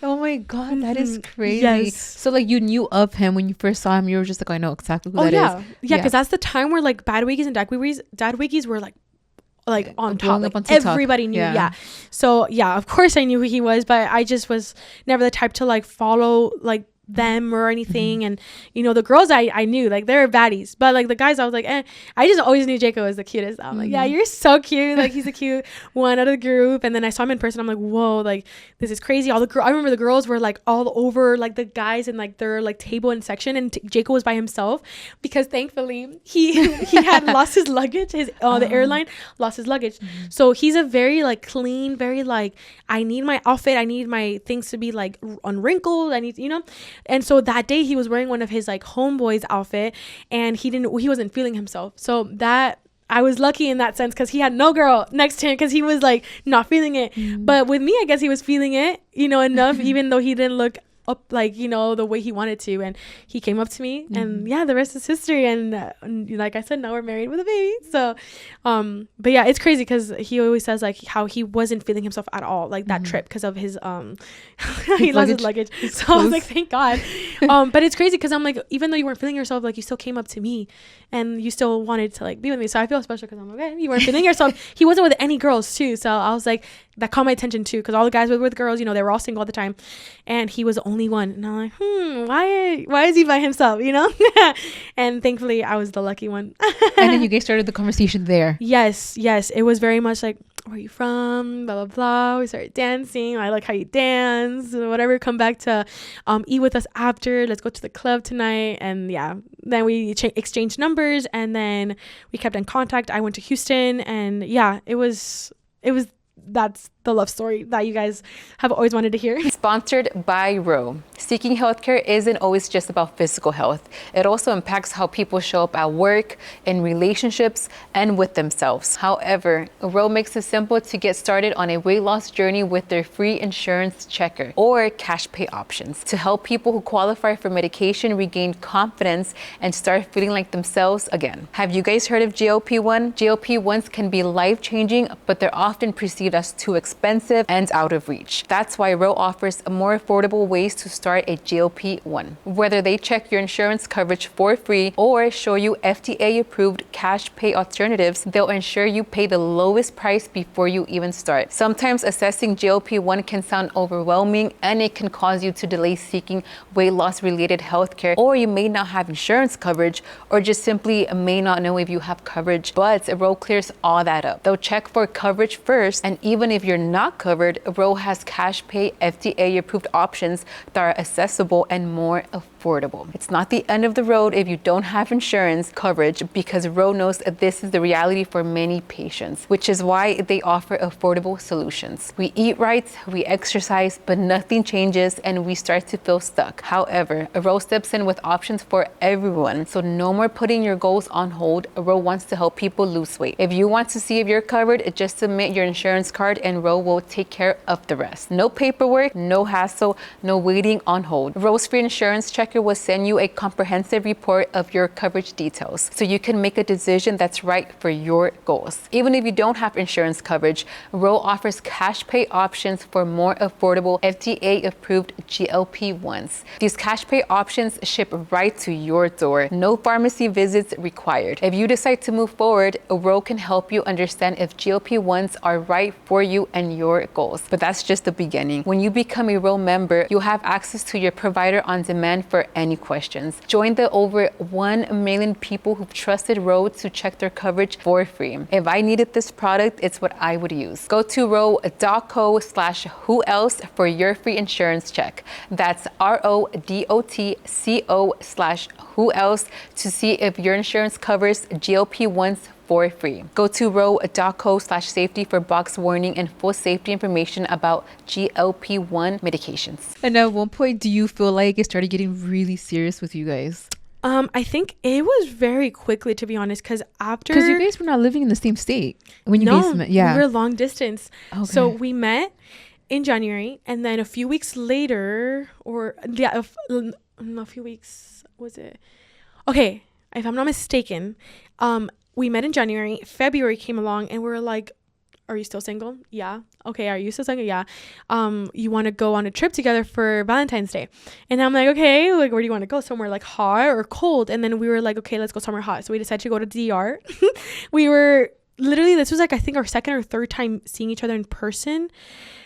[SPEAKER 1] Oh my god, that is crazy.
[SPEAKER 2] Yes.
[SPEAKER 1] So like you knew of him when you first saw him, you were just like, I know exactly who that is.
[SPEAKER 2] Yeah, because that's the time where like Bad Wiggies and Dad Wiggies were like on top, like on everybody knew. Yeah. So yeah, of course I knew who he was, but I just was never the type to like follow like them or anything. And you know, the girls I knew, like they were baddies, but like the guys I was like, I just always knew Jaco was the cutest. I'm like, yeah, you're so cute, like he's a cute one out of the group. And then I saw him in person, I'm like, whoa, like this is crazy. I remember the girls were like all over like the guys in like their like table and section, and Jaco was by himself, because thankfully he had lost his luggage, the airline lost his luggage. So he's a very like clean, very like, I need my outfit, I need my things to be like unwrinkled, I need, you know. And so that day he was wearing one of his like homeboy's outfit, and he wasn't feeling himself. So that I was lucky in that sense, because he had no girl next to him, because he was like not feeling it. But with me, I guess he was feeling it, you know, enough, even though he didn't look up like, you know, the way he wanted to. And he came up to me, and yeah, the rest is history. And like I said, now we're married with a baby. So but yeah, it's crazy, because he always says like how he wasn't feeling himself at all like that trip, because of his he lost his luggage. So I was like, thank God. But it's crazy, because I'm like, even though you weren't feeling yourself, like you still came up to me and you still wanted to like be with me. So I feel special, because I'm like, okay, you weren't feeling yourself. He wasn't with any girls too, so I was like, that caught my attention too, because all the guys were with girls, you know, they were all single all the time, and he was the only one. And I'm like, why is he by himself, you know? And thankfully I was the lucky one.
[SPEAKER 1] And then you guys started the conversation there.
[SPEAKER 2] Yes, it was very much like, where are you from? Blah, blah, blah. We started dancing. I like how you dance, whatever. Come back to eat with us after. Let's go to the club tonight. And yeah, then we exchanged numbers, and then we kept in contact. I went to Houston, and yeah, that's the love story that you guys have always wanted to hear.
[SPEAKER 1] Sponsored by Ro. Seeking healthcare isn't always just about physical health. It also impacts how people show up at work, in relationships, and with themselves. However, Ro makes it simple to get started on a weight loss journey with their free insurance checker or cash pay options to help people who qualify for medication regain confidence and start feeling like themselves again. Have you guys heard of GLP-1? GLP-1s can be life-changing, but they're often perceived as too expensive and out of reach. That's why Ro offers more affordable ways to start a GLP-1. Whether they check your insurance coverage for free or show you FDA-approved cash pay alternatives, they'll ensure you pay the lowest price before you even start. Sometimes assessing GLP-1 can sound overwhelming, and it can cause you to delay seeking weight loss related healthcare, or you may not have insurance coverage, or just simply may not know if you have coverage. But Ro clears all that up. They'll check for coverage first, and even if you're not covered, Ro has cash pay FDA approved options that are accessible and more affordable. It's not the end of the road if you don't have insurance coverage, because Ro knows that this is the reality for many patients, which is why they offer affordable solutions. We eat right, we exercise, but nothing changes and we start to feel stuck. However, Ro steps in with options for everyone, so no more putting your goals on hold. Ro wants to help people lose weight. If you want to see if you're covered, just submit your insurance card and Ro will take care of the rest. No paperwork, no hassle, no waiting on hold. Ro's free insurance checker will send you a comprehensive report of your coverage details so you can make a decision that's right for your goals. Even if you don't have insurance coverage, Ro offers cash pay options for more affordable FDA approved GLP-1s. These cash pay options ship right to your door. No pharmacy visits required. If you decide to move forward, Ro can help you understand if GLP-1s are right for you and your goals. But that's just the beginning. When you become a Ro member, you'll have access to your provider on demand for any questions. Join the over 1 million people who've trusted Ro to check their coverage for free. If I needed this product, it's what I would use. Go to ro.co/whoelse for your free insurance check. That's RODOTCO/whoelse to see if your insurance covers GLP-1s for free. Go to ro.co/safety for box warning and full safety information about GLP-1 medications. And at one point, do you feel like it started getting really serious with you guys?
[SPEAKER 2] I think it was very quickly, to be honest, because
[SPEAKER 1] you guys were not living in the same state when you guys met. Yeah,
[SPEAKER 2] we were long distance.
[SPEAKER 1] Okay.
[SPEAKER 2] So we met in January, and then a few weeks later, a few weeks, was it? Okay, if I'm not mistaken, we met in January. February came along, and we were like, are you still single? Yeah. Okay. Are you still single? Yeah. You want to go on a trip together for Valentine's Day? And I'm like, okay, like, where do you want to go? Somewhere like hot or cold? And then we were like, okay, let's go somewhere hot. So we decided to go to DR. We were literally, this was like, I think our second or third time seeing each other in person.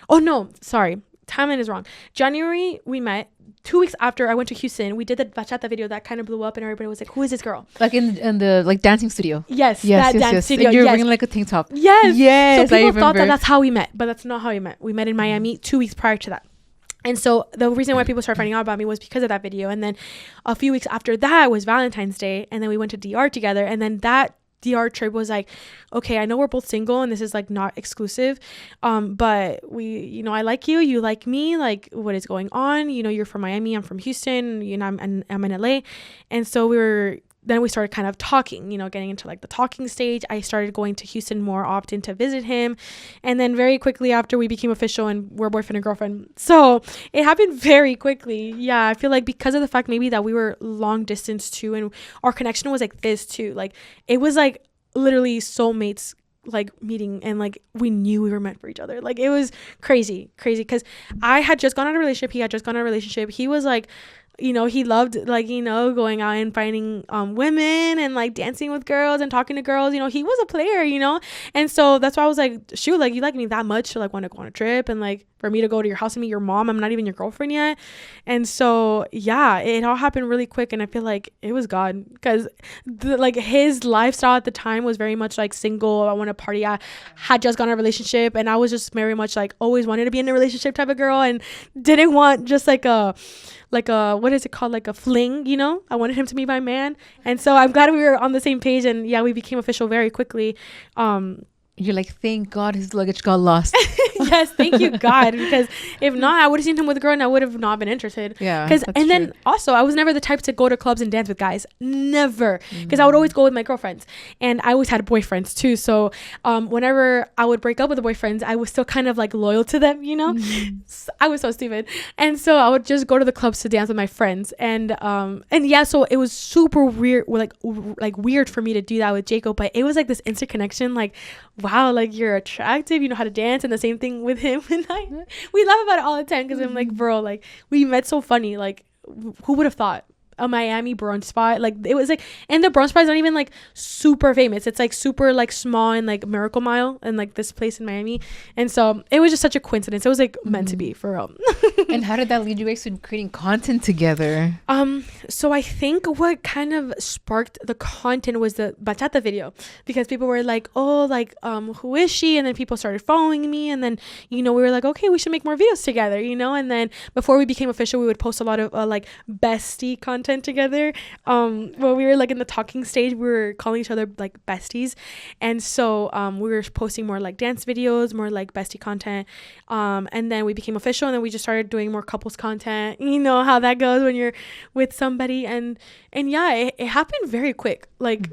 [SPEAKER 2] Oh no, sorry. Timeline is wrong. January, we met. 2 weeks after I went to Houston, we did the bachata video that kind of blew up, and everybody was like, who is this girl?
[SPEAKER 1] Like in the like dancing studio.
[SPEAKER 2] Yes, that dance studio.
[SPEAKER 1] And you're wearing like a tank top.
[SPEAKER 2] Yes. So people thought that that's how we met, but that's not how we met. We met in Miami 2 weeks prior to that. And so the reason why people started finding out about me was because of that video. And then a few weeks after that was Valentine's Day, and then we went to DR together, and then that DR trip was like, okay, I know we're both single and this is like not exclusive, but we, I like you, you like me, like what is going on? You're from Miami, I'm from Houston, I'm in LA. And so then we started kind of talking, getting into like the talking stage. I started going to Houston more often to visit him. And then very quickly after, we became official and we're boyfriend and girlfriend. So it happened very quickly. Yeah, I feel like because of the fact maybe that we were long distance too, and our connection was like this too. Like it was like literally soulmates like meeting, and like we knew we were meant for each other. Like it was crazy because I had just gone out of a relationship. He had just gone out of a relationship. He was like, you know, he loved like, you know, going out and finding women and like dancing with girls and talking to girls. You know, he was a player, you know. And so that's why I was like, shoot, like you like me that much to like want to go on a trip and like for me to go to your house and meet your mom. I'm not even your girlfriend yet. And so yeah, it all happened really quick, and I feel like it was God, because like his lifestyle at the time was very much like single. I want to party. I had just gotten a relationship, and I was just very much like always wanted to be in a relationship type of girl, and didn't want just like a what is it called, like a fling, you know. I wanted him to be my man, and so I'm glad we were on the same page, and yeah, we became official very quickly.
[SPEAKER 1] You're like, thank God his luggage got lost.
[SPEAKER 2] Yes, thank you God, because if not, I would have seen him with a girl and I would have not been interested.
[SPEAKER 1] Yeah,
[SPEAKER 2] because and then also I was never the type to go to clubs and dance with guys, never, because I would always go with my girlfriends, and I always had boyfriends too. So whenever I would break up with the boyfriends, I was still kind of like loyal to them, you know. So I was so stupid, and so I would just go to the clubs to dance with my friends, and yeah, so it was super weird, like weird for me to do that with Jacob, but it was like this instant connection, like, wow, like you're attractive, you know how to dance. And the same thing with him and we laugh about it all the time, because I'm like, bro, like we met so funny, like who would have thought a Miami brunch spot, like it was like, and the brunch spot is not even like super famous, it's like super like small and like Miracle Mile and like this place in Miami, and so it was just such a coincidence. It was like meant to be, for real.
[SPEAKER 1] And how did that lead you guys to creating content together?
[SPEAKER 2] So I think what kind of sparked the content was the bachata video, because people were like, oh, like who is she? And then people started following me, and then, you know, we were like, okay, we should make more videos together, you know. And then before we became official, we would post a lot of like bestie content together. When we were like in the talking stage, we were calling each other like besties, and so we were posting more like dance videos, more like bestie content, and then we became official, and then we just started doing more couples content. You know how that goes when you're with somebody, and yeah, it happened very quick, like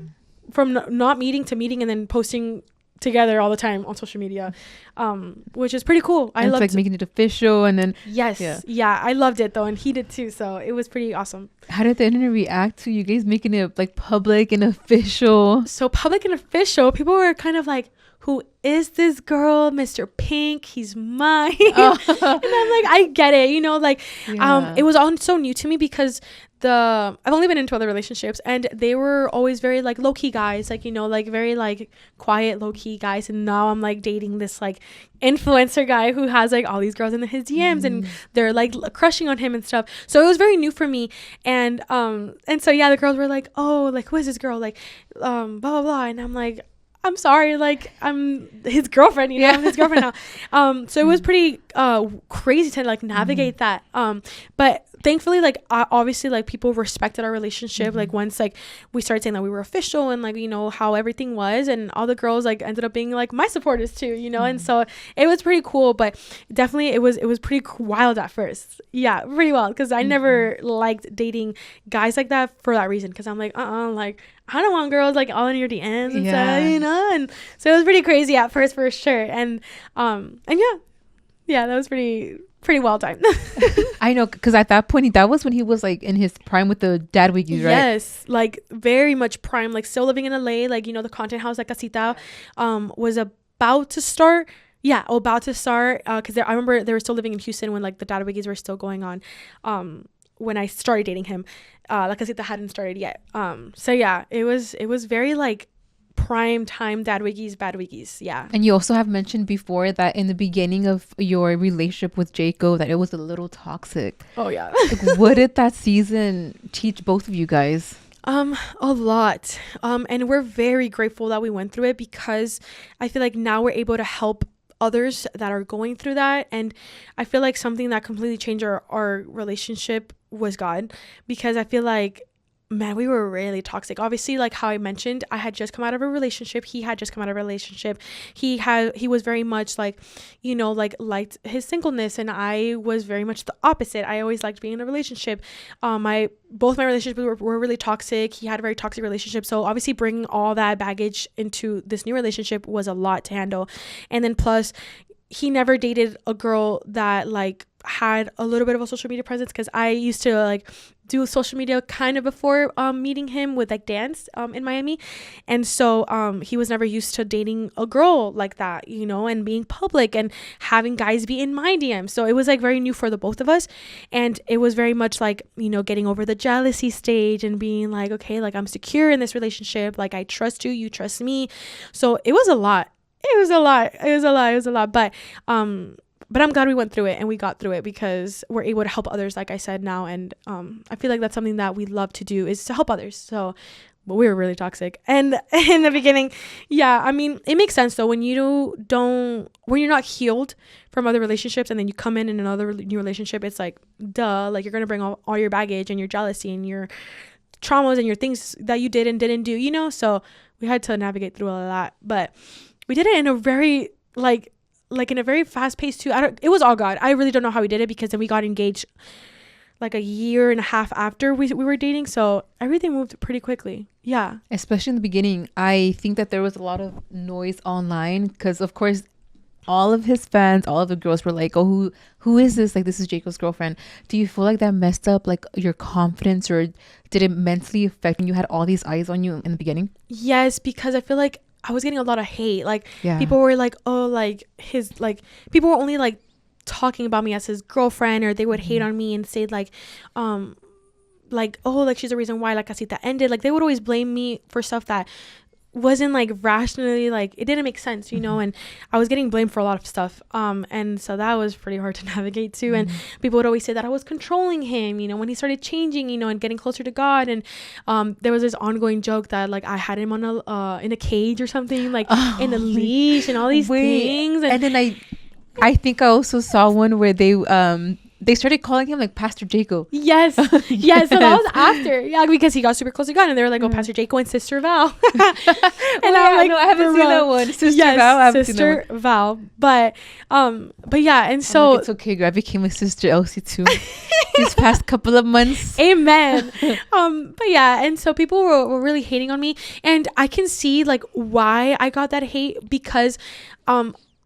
[SPEAKER 2] from not meeting to meeting, and then posting together all the time on social media, which is pretty cool. I loved
[SPEAKER 1] like making it official, and then
[SPEAKER 2] yeah, I loved it though, and he did too, so it was pretty awesome.
[SPEAKER 1] How did the internet react to you guys making it like public and official?
[SPEAKER 2] So public and official, people were kind of like, who is this girl, Mr. Pink? He's mine. And I'm like, I get it, you know, like it was all so new to me, because I've only been into other relationships, and they were always very like low-key guys, like, you know, like very like quiet low-key guys, and now I'm like dating this like influencer guy who has like all these girls in his DMs, and they're like crushing on him and stuff. So it was very new for me, and so yeah, the girls were like, oh, like who is this girl, like blah blah blah, and I'm like, I'm sorry, like I'm his girlfriend, you know. I'm his girlfriend now. So it was pretty crazy to like navigate that, but thankfully, like obviously, like people respected our relationship. Like once like we started saying that we were official, and like, you know, how everything was, and all the girls like ended up being like my supporters too, you know. And so it was pretty cool, but definitely it was pretty wild at first. Yeah, pretty wild, because I never liked dating guys like that for that reason, because I'm like like I don't want girls like all in your DMs and stuff, you know. And so it was pretty crazy at first, for sure. And yeah, that was pretty well timed.
[SPEAKER 1] I know, because at that point, that was when he was like in his prime with the dad wiggies, right?
[SPEAKER 2] Yes, like very much prime, like still living in LA, like, you know, the content house, like Casita, was about to start. Yeah, about to start, because I remember they were still living in Houston when like the dad wiggies were still going on. When I started dating him, La Casita hadn't started yet. So yeah, it was very like prime time dad wiggies, bad wiggies. Yeah. And
[SPEAKER 1] you also have mentioned before that in the beginning of your relationship with Jacob, that it was a little toxic.
[SPEAKER 2] Oh yeah.
[SPEAKER 1] Like, what did that season teach both of you guys?
[SPEAKER 2] A lot. And we're very grateful that we went through it, because I feel like now we're able to help others that are going through that. And I feel like something that completely changed our relationship was God, because I feel like, man, we were really toxic. Obviously, like how I mentioned, I had just come out of a relationship. He had just come out of a relationship. He was very much like, you know, like liked his singleness, and I was very much the opposite. I always liked being in a relationship. Both my relationships were really toxic. He had a very toxic relationship. So obviously bringing all that baggage into this new relationship was a lot to handle. And then plus, he never dated a girl that like had a little bit of a social media presence, because I used to like do social media kind of before meeting him with like dance in Miami. And so he was never used to dating a girl like that, you know, and being public and having guys be in my DM. So it was like very new for the both of us. And it was very much like, you know, getting over the jealousy stage and being like, okay, like I'm secure in this relationship. Like I trust you, you trust me. So it was a lot. It was a lot. But I'm glad we went through it and we got through it, because we're able to help others, like I said now. And I feel like that's something that we love to do, is to help others. So, but we were really toxic. And in the beginning, yeah, I mean, it makes sense though, when you're not healed from other relationships and then you come in another new relationship, it's like, duh, like you're going to bring all your baggage and your jealousy and your traumas and your things that you did and didn't do, you know? So we had to navigate through all of that. But we did it in a very, like in a very fast pace too. It was all God. I really don't know how we did it, because then we got engaged like a year and a half after we were dating. So everything moved pretty quickly. Yeah.
[SPEAKER 1] Especially in the beginning. I think that there was a lot of noise online, because of course all of his fans, all of the girls were like, oh, who is this? Like, this is Jacob's girlfriend. Do you feel like that messed up like your confidence, or did it mentally affect when you had all these eyes on you in the beginning?
[SPEAKER 2] Yes, because I feel like I was getting a lot of hate. Like, people were like, oh, like his, like, people were only like talking about me as his girlfriend, or they would hate on me and say like, oh, like she's the reason why La Casita ended. Like, they would always blame me for stuff that wasn't like rationally, like it didn't make sense, you know. And I was getting blamed for a lot of stuff, and so that was pretty hard to navigate too. And people would always say that I was controlling him, you know, when he started changing, you know, and getting closer to God. And there was this ongoing joke that like I had him on in a cage or something, like in a leash and all these things. And
[SPEAKER 1] then I think I also saw one where they started calling him like Pastor Jacob.
[SPEAKER 2] Yes. Yes. So that was after. Yeah, because he got super close to God, and they were like, oh, Pastor Jacob and Sister Val. And I'm like,
[SPEAKER 1] no, I haven't seen that one.
[SPEAKER 2] Sister Val. But yeah, and so
[SPEAKER 1] it's okay, girl. I became a Sister Elsie too these past couple of months.
[SPEAKER 2] Amen. But yeah, and so people were really hating on me, and I can see like why I got that hate, because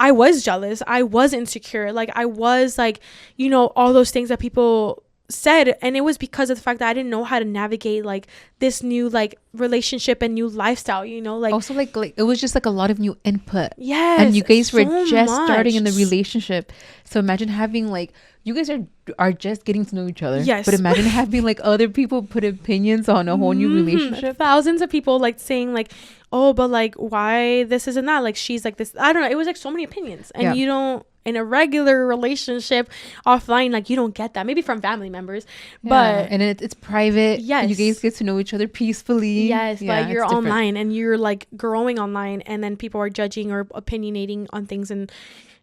[SPEAKER 2] I was jealous. I was insecure. Like, I was like, you know, all those things that people said. And it was because of the fact that I didn't know how to navigate like this new like relationship and new lifestyle, you know, like
[SPEAKER 1] also like it was just like a lot of new input.
[SPEAKER 2] Yes.
[SPEAKER 1] And you guys were just starting in the relationship. So imagine having like, you guys are just getting to know each other.
[SPEAKER 2] Yes.
[SPEAKER 1] But imagine having like other people put opinions on a whole new relationship.
[SPEAKER 2] Thousands of people like saying like, oh, but like why this isn't that, like she's like this. I don't know. It was like so many opinions, and you don't, in a regular relationship offline, like you don't get that, maybe from family members, but
[SPEAKER 1] and it's private.
[SPEAKER 2] Yes.
[SPEAKER 1] And you guys get to know each other peacefully.
[SPEAKER 2] Yes. But you're online and you're like growing online, and then people are judging or opinionating on things, and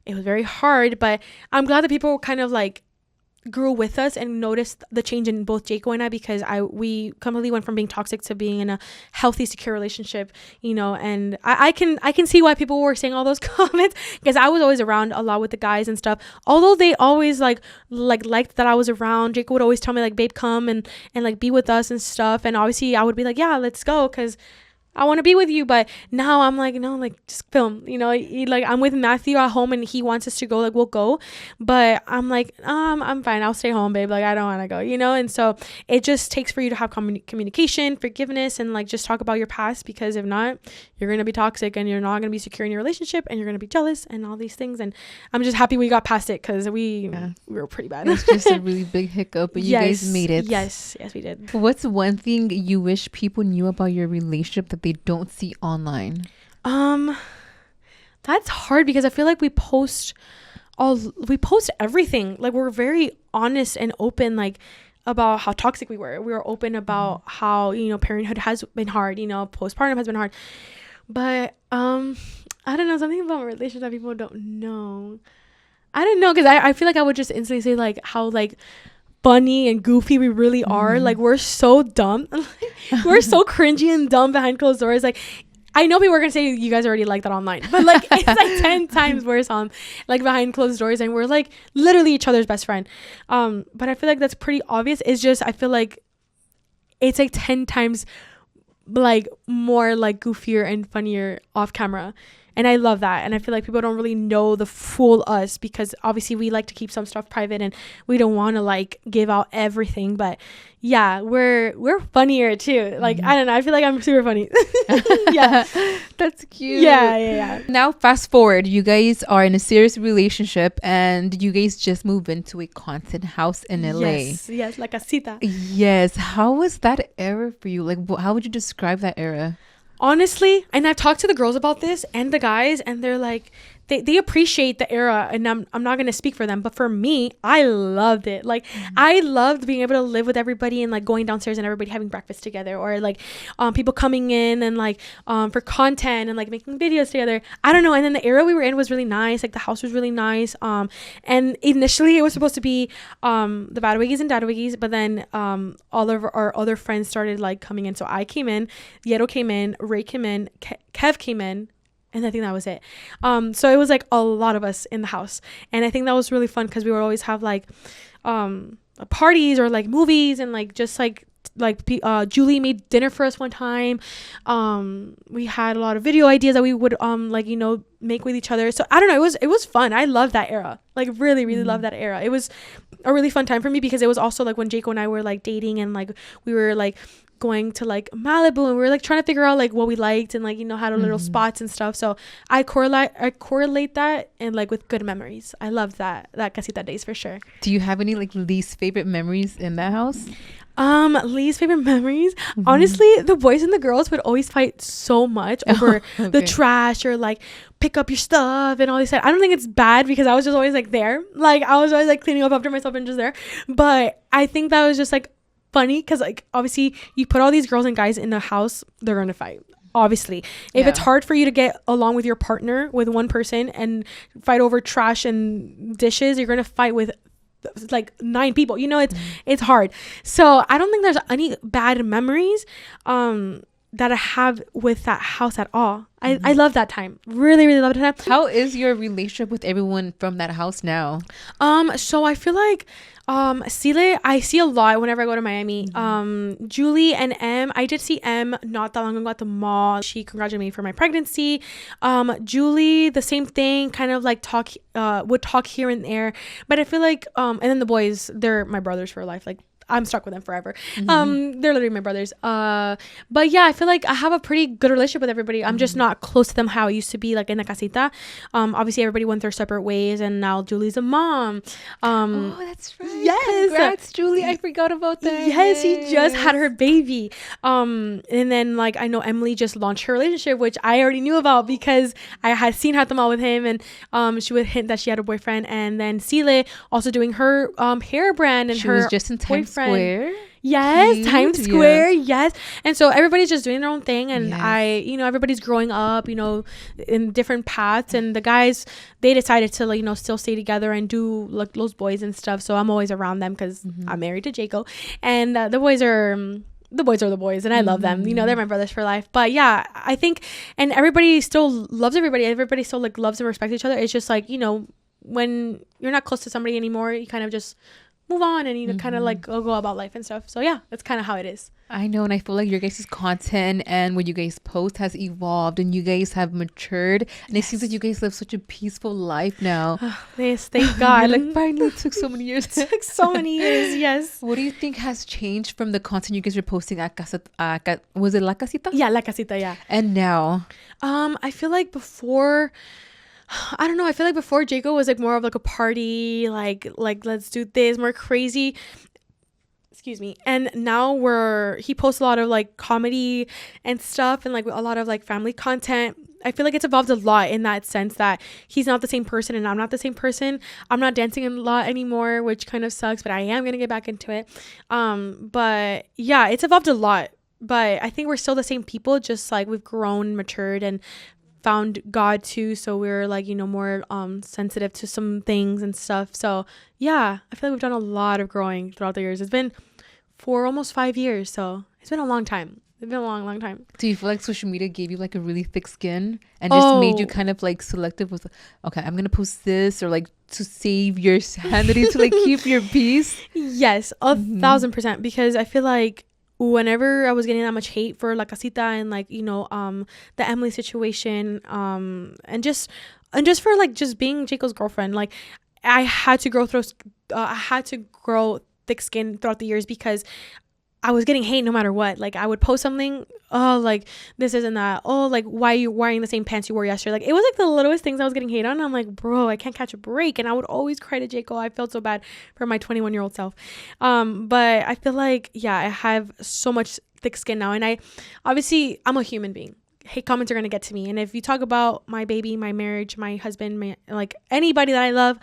[SPEAKER 2] it was very hard. But I'm glad that people kind of like grew with us and noticed the change in both Jaco and I, because we completely went from being toxic to being in a healthy, secure relationship, you know. And I can see why people were saying all those comments, because I was always around a lot with the guys and stuff. Although they always like liked that I was around, Jaco would always tell me like, babe, come and like be with us and stuff. And obviously I would be like, yeah, let's go, because I want to be with you. But now I'm like, no, like just film, you know, like I'm with Matthew at home and he wants us to go, like we'll go. But I'm like, I'm fine, I'll stay home, babe, like I don't want to go, you know. And so it just takes for you to have communication, forgiveness, and like just talk about your past, because if not, you're going to be toxic and you're not going to be secure in your relationship, and you're going to be jealous and all these things. And I'm just happy we got past it, because we were pretty bad.
[SPEAKER 1] It's just a really big hiccup, but you guys made it.
[SPEAKER 2] Yes, we did.
[SPEAKER 1] What's one thing you wish people knew about your relationship that they don't see online?
[SPEAKER 2] That's hard, because I feel like we post everything. Like, we're very honest and open, like about how toxic we were. We were open about how, you know, parenthood has been hard, you know, postpartum has been hard. But I don't know, something about my relationship that people don't know. I don't know, because I feel like I would just instantly say like how like funny and goofy we really are. Like, we're so dumb. We're so cringy and dumb behind closed doors. Like, I know people are gonna say you guys already like that online, but like it's like 10 times worse on like behind closed doors, and we're like literally each other's best friend. But I feel like that's pretty obvious. It's just I feel like it's like 10 times like more like goofier and funnier off camera. And I love that. And I feel like people don't really know the full us, because obviously we like to keep some stuff private and we don't want to like give out everything. But yeah, we're funnier too. Like, I don't know, I feel like I'm super funny. Yeah.
[SPEAKER 1] That's cute.
[SPEAKER 2] Yeah.
[SPEAKER 1] Now fast forward, you guys are in a serious relationship and you guys just moved into a content house in LA.
[SPEAKER 2] Yes, like a cita.
[SPEAKER 1] Yes. How was that era for you? Like, how would you describe that era?
[SPEAKER 2] Honestly, and I've talked to the girls about this and the guys, and they're like, they appreciate the era, and I'm not going to speak for them, but for me, I loved it. Like, I loved being able to live with everybody and like going downstairs and everybody having breakfast together, or like people coming in and like for content and like making videos together. I don't know. And then the era we were in was really nice. Like, the house was really nice. And initially it was supposed to be the Bad Wiggies and Dad Wiggies, but then all of our other friends started like coming in. So I came in, Yeto came in, Ray came in, Kev came in, and I think that was it. So it was like a lot of us in the house, and I think that was really fun because we would always have like parties or like movies, and like just like Julie made dinner for us one time. We had a lot of video ideas that we would like, you know, make with each other. So I don't know, it was fun. I love that era, like really love that era. It was a really fun time for me because it was also like when Jaco and I were like dating, and like we were like going to like Malibu, and we were like trying to figure out like what we liked, and like, you know, had a little spots and stuff. So I correlate that and like with good memories. I love that casita days for sure.
[SPEAKER 1] Do you have any like least favorite memories in that house?
[SPEAKER 2] Least favorite memories, honestly, the boys and the girls would always fight so much over the trash, or like pick up your stuff and all this stuff. I don't think it's bad because I was just always like there, like I was always like cleaning up after myself and just there. But I think that was just like funny because like obviously you put all these girls and guys in the house, they're gonna fight. Obviously, if it's hard for you to get along with your partner, with one person, and fight over trash and dishes, you're gonna fight with like 9 people, you know. It's hard. So I don't think there's any bad memories that I have with that house at all. I love that time. Really love that time.
[SPEAKER 1] How is your relationship with everyone from that house now?
[SPEAKER 2] So I feel like Sile, I see a lot whenever I go to Miami. Julie and M, I did see M not that long ago at the mall. She congratulated me for my pregnancy. Julie, the same thing, kind of like would talk here and there. But I feel like and then the boys, they're my brothers for life. Like, I'm stuck with them forever. They're literally my brothers. But yeah, I feel like I have a pretty good relationship with everybody. I'm just not close to them how I used to be, like in the casita. Obviously everybody went their separate ways, and now Julie's a mom.
[SPEAKER 1] Oh, that's right.
[SPEAKER 2] Yes.
[SPEAKER 1] Congrats, Julie. I forgot about that.
[SPEAKER 2] Yes, she just had her baby. And then like I know Emily just launched her relationship, which I already knew about because I had seen her at the mall with him, and she would hint that she had a boyfriend. And then Sile also doing her hair brand, and
[SPEAKER 1] she
[SPEAKER 2] her
[SPEAKER 1] was just in Times Square.
[SPEAKER 2] Yes,
[SPEAKER 1] Cute.
[SPEAKER 2] Times Square. Yes. And so everybody's just doing their own thing, and
[SPEAKER 1] Yes.
[SPEAKER 2] everybody's growing up, in different paths, and the guys, they decided to like, still stay together and do like those boys and stuff. So I'm always around them because I'm married to Jaco, and the boys are the boys, and I love them. They're my brothers for life. But yeah, I think, and everybody still loves everybody. Everybody still like loves and respects each other. It's just like, when you're not close to somebody anymore, you kind of just move on and kind of like go about life and stuff. So yeah, that's kind of how it is.
[SPEAKER 1] I know, and I feel like your guys' content and what you guys post has evolved, and you guys have matured, and it seems like you guys live such a peaceful life now.
[SPEAKER 2] Yes, thank God.
[SPEAKER 1] Like, finally, it took so many years.
[SPEAKER 2] It took so many years. Yes.
[SPEAKER 1] What do you think has changed from the content you guys were posting at was it La Casita?
[SPEAKER 2] Yeah, La Casita. Yeah.
[SPEAKER 1] And now,
[SPEAKER 2] I feel like before, I don't know. I feel like before Jaco was like more of like a party, like let's do this, more crazy. Excuse me. And now he posts a lot of like comedy and stuff, and like a lot of like family content. I feel like it's evolved a lot in that sense that he's not the same person and I'm not the same person. I'm not dancing a lot anymore, which kind of sucks, but I am gonna get back into it. But yeah, it's evolved a lot. But I think we're still the same people, just like we've grown, matured, and found God too, so we're like more sensitive to some things and stuff. So yeah, I feel like we've done a lot of growing throughout the years. It's been for almost 5 years, so it's been a long time. It's been a long time.
[SPEAKER 1] Do you feel like social media gave you like a really thick skin and just made you kind of like selective with, okay, I'm gonna post this, or like to save your sanity, to like keep your peace?
[SPEAKER 2] Yes, 1,000%, because I feel like whenever I was getting that much hate for La Casita and like, the Emily situation, and just for like just being Jaco's girlfriend, like I had to grow thick skin throughout the years, because I was getting hate no matter what. Like I would post something, oh, like this isn't that. Oh, like why are you wearing the same pants you wore yesterday? Like it was like the littlest things I was getting hate on. And I'm like, bro, I can't catch a break. And I would always cry to Jaco. I felt so bad for my 21-year-old self. But I feel like, yeah, I have so much thick skin now. And I'm a human being. Hate comments are going to get to me. And if you talk about my baby, my marriage, my husband, like anybody that I love,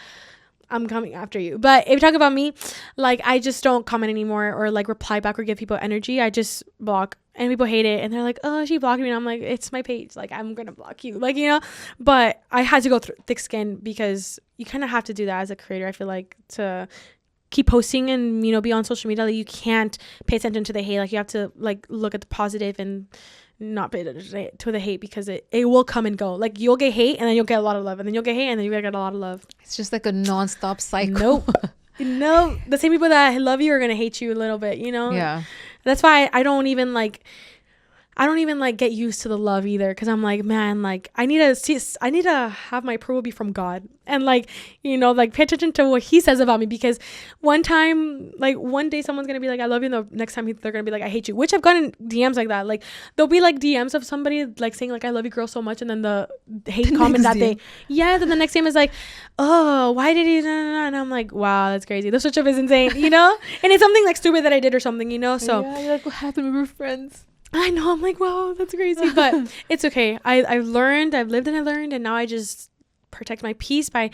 [SPEAKER 2] I'm coming after you. But if you talk about me, like I just don't comment anymore or like reply back or give people energy. I just block, and people hate it and they're like, oh, she blocked me, and I'm like, it's my page, like I'm gonna block you, like, but I had to go through thick skin, because you kind of have to do that as a creator. I feel like to keep posting and be on social media, like you can't pay attention to the hate. Like you have to like look at the positive and not pay attention to the hate, because it will come and go. Like you'll get hate and then you'll get a lot of love, and then you'll get hate and then you'll get a lot of love.
[SPEAKER 1] It's just like a non-stop cycle.
[SPEAKER 2] Nope. No, the same people that love you are gonna hate you a little bit,
[SPEAKER 1] Yeah.
[SPEAKER 2] That's why I don't even get used to the love either, because I'm like, man, like I need to have my approval be from God, and like like pay attention to what he says about me, because one day someone's gonna be like I love you, and the next time they're gonna be like I hate you, which I've gotten DMs like that. Like there'll be like DMs of somebody like saying like I love you girl so much, and then the hate comment that then the next DM is like, oh, why did he and I'm like, wow, that's crazy. The switch up is insane, and it's something like stupid that I did or something, so
[SPEAKER 1] yeah, you're like, what happened? We were friends.
[SPEAKER 2] I know. I'm like, wow, that's crazy. But it's okay. I've learned. I've lived and I learned. And now I just protect my peace by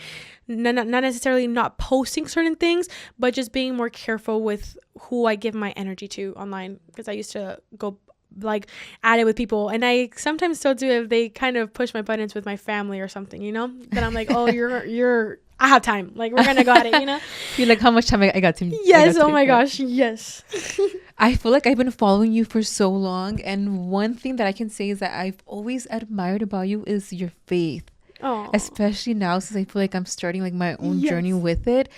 [SPEAKER 2] not necessarily not posting certain things, but just being more careful with who I give my energy to online. Because I used to go like at it with people. And I sometimes still do if they kind of push my buttons with my family or something, Then I'm like, oh, you're I have time. Like we're gonna go at it,
[SPEAKER 1] You're like, how much time I got to?
[SPEAKER 2] Yes. Oh my gosh. Yes.
[SPEAKER 1] I feel like I've been following you for so long, and one thing that I can say is that I've always admired about you is your faith.
[SPEAKER 2] Oh.
[SPEAKER 1] Especially now, since I feel like I'm starting like my own journey with it.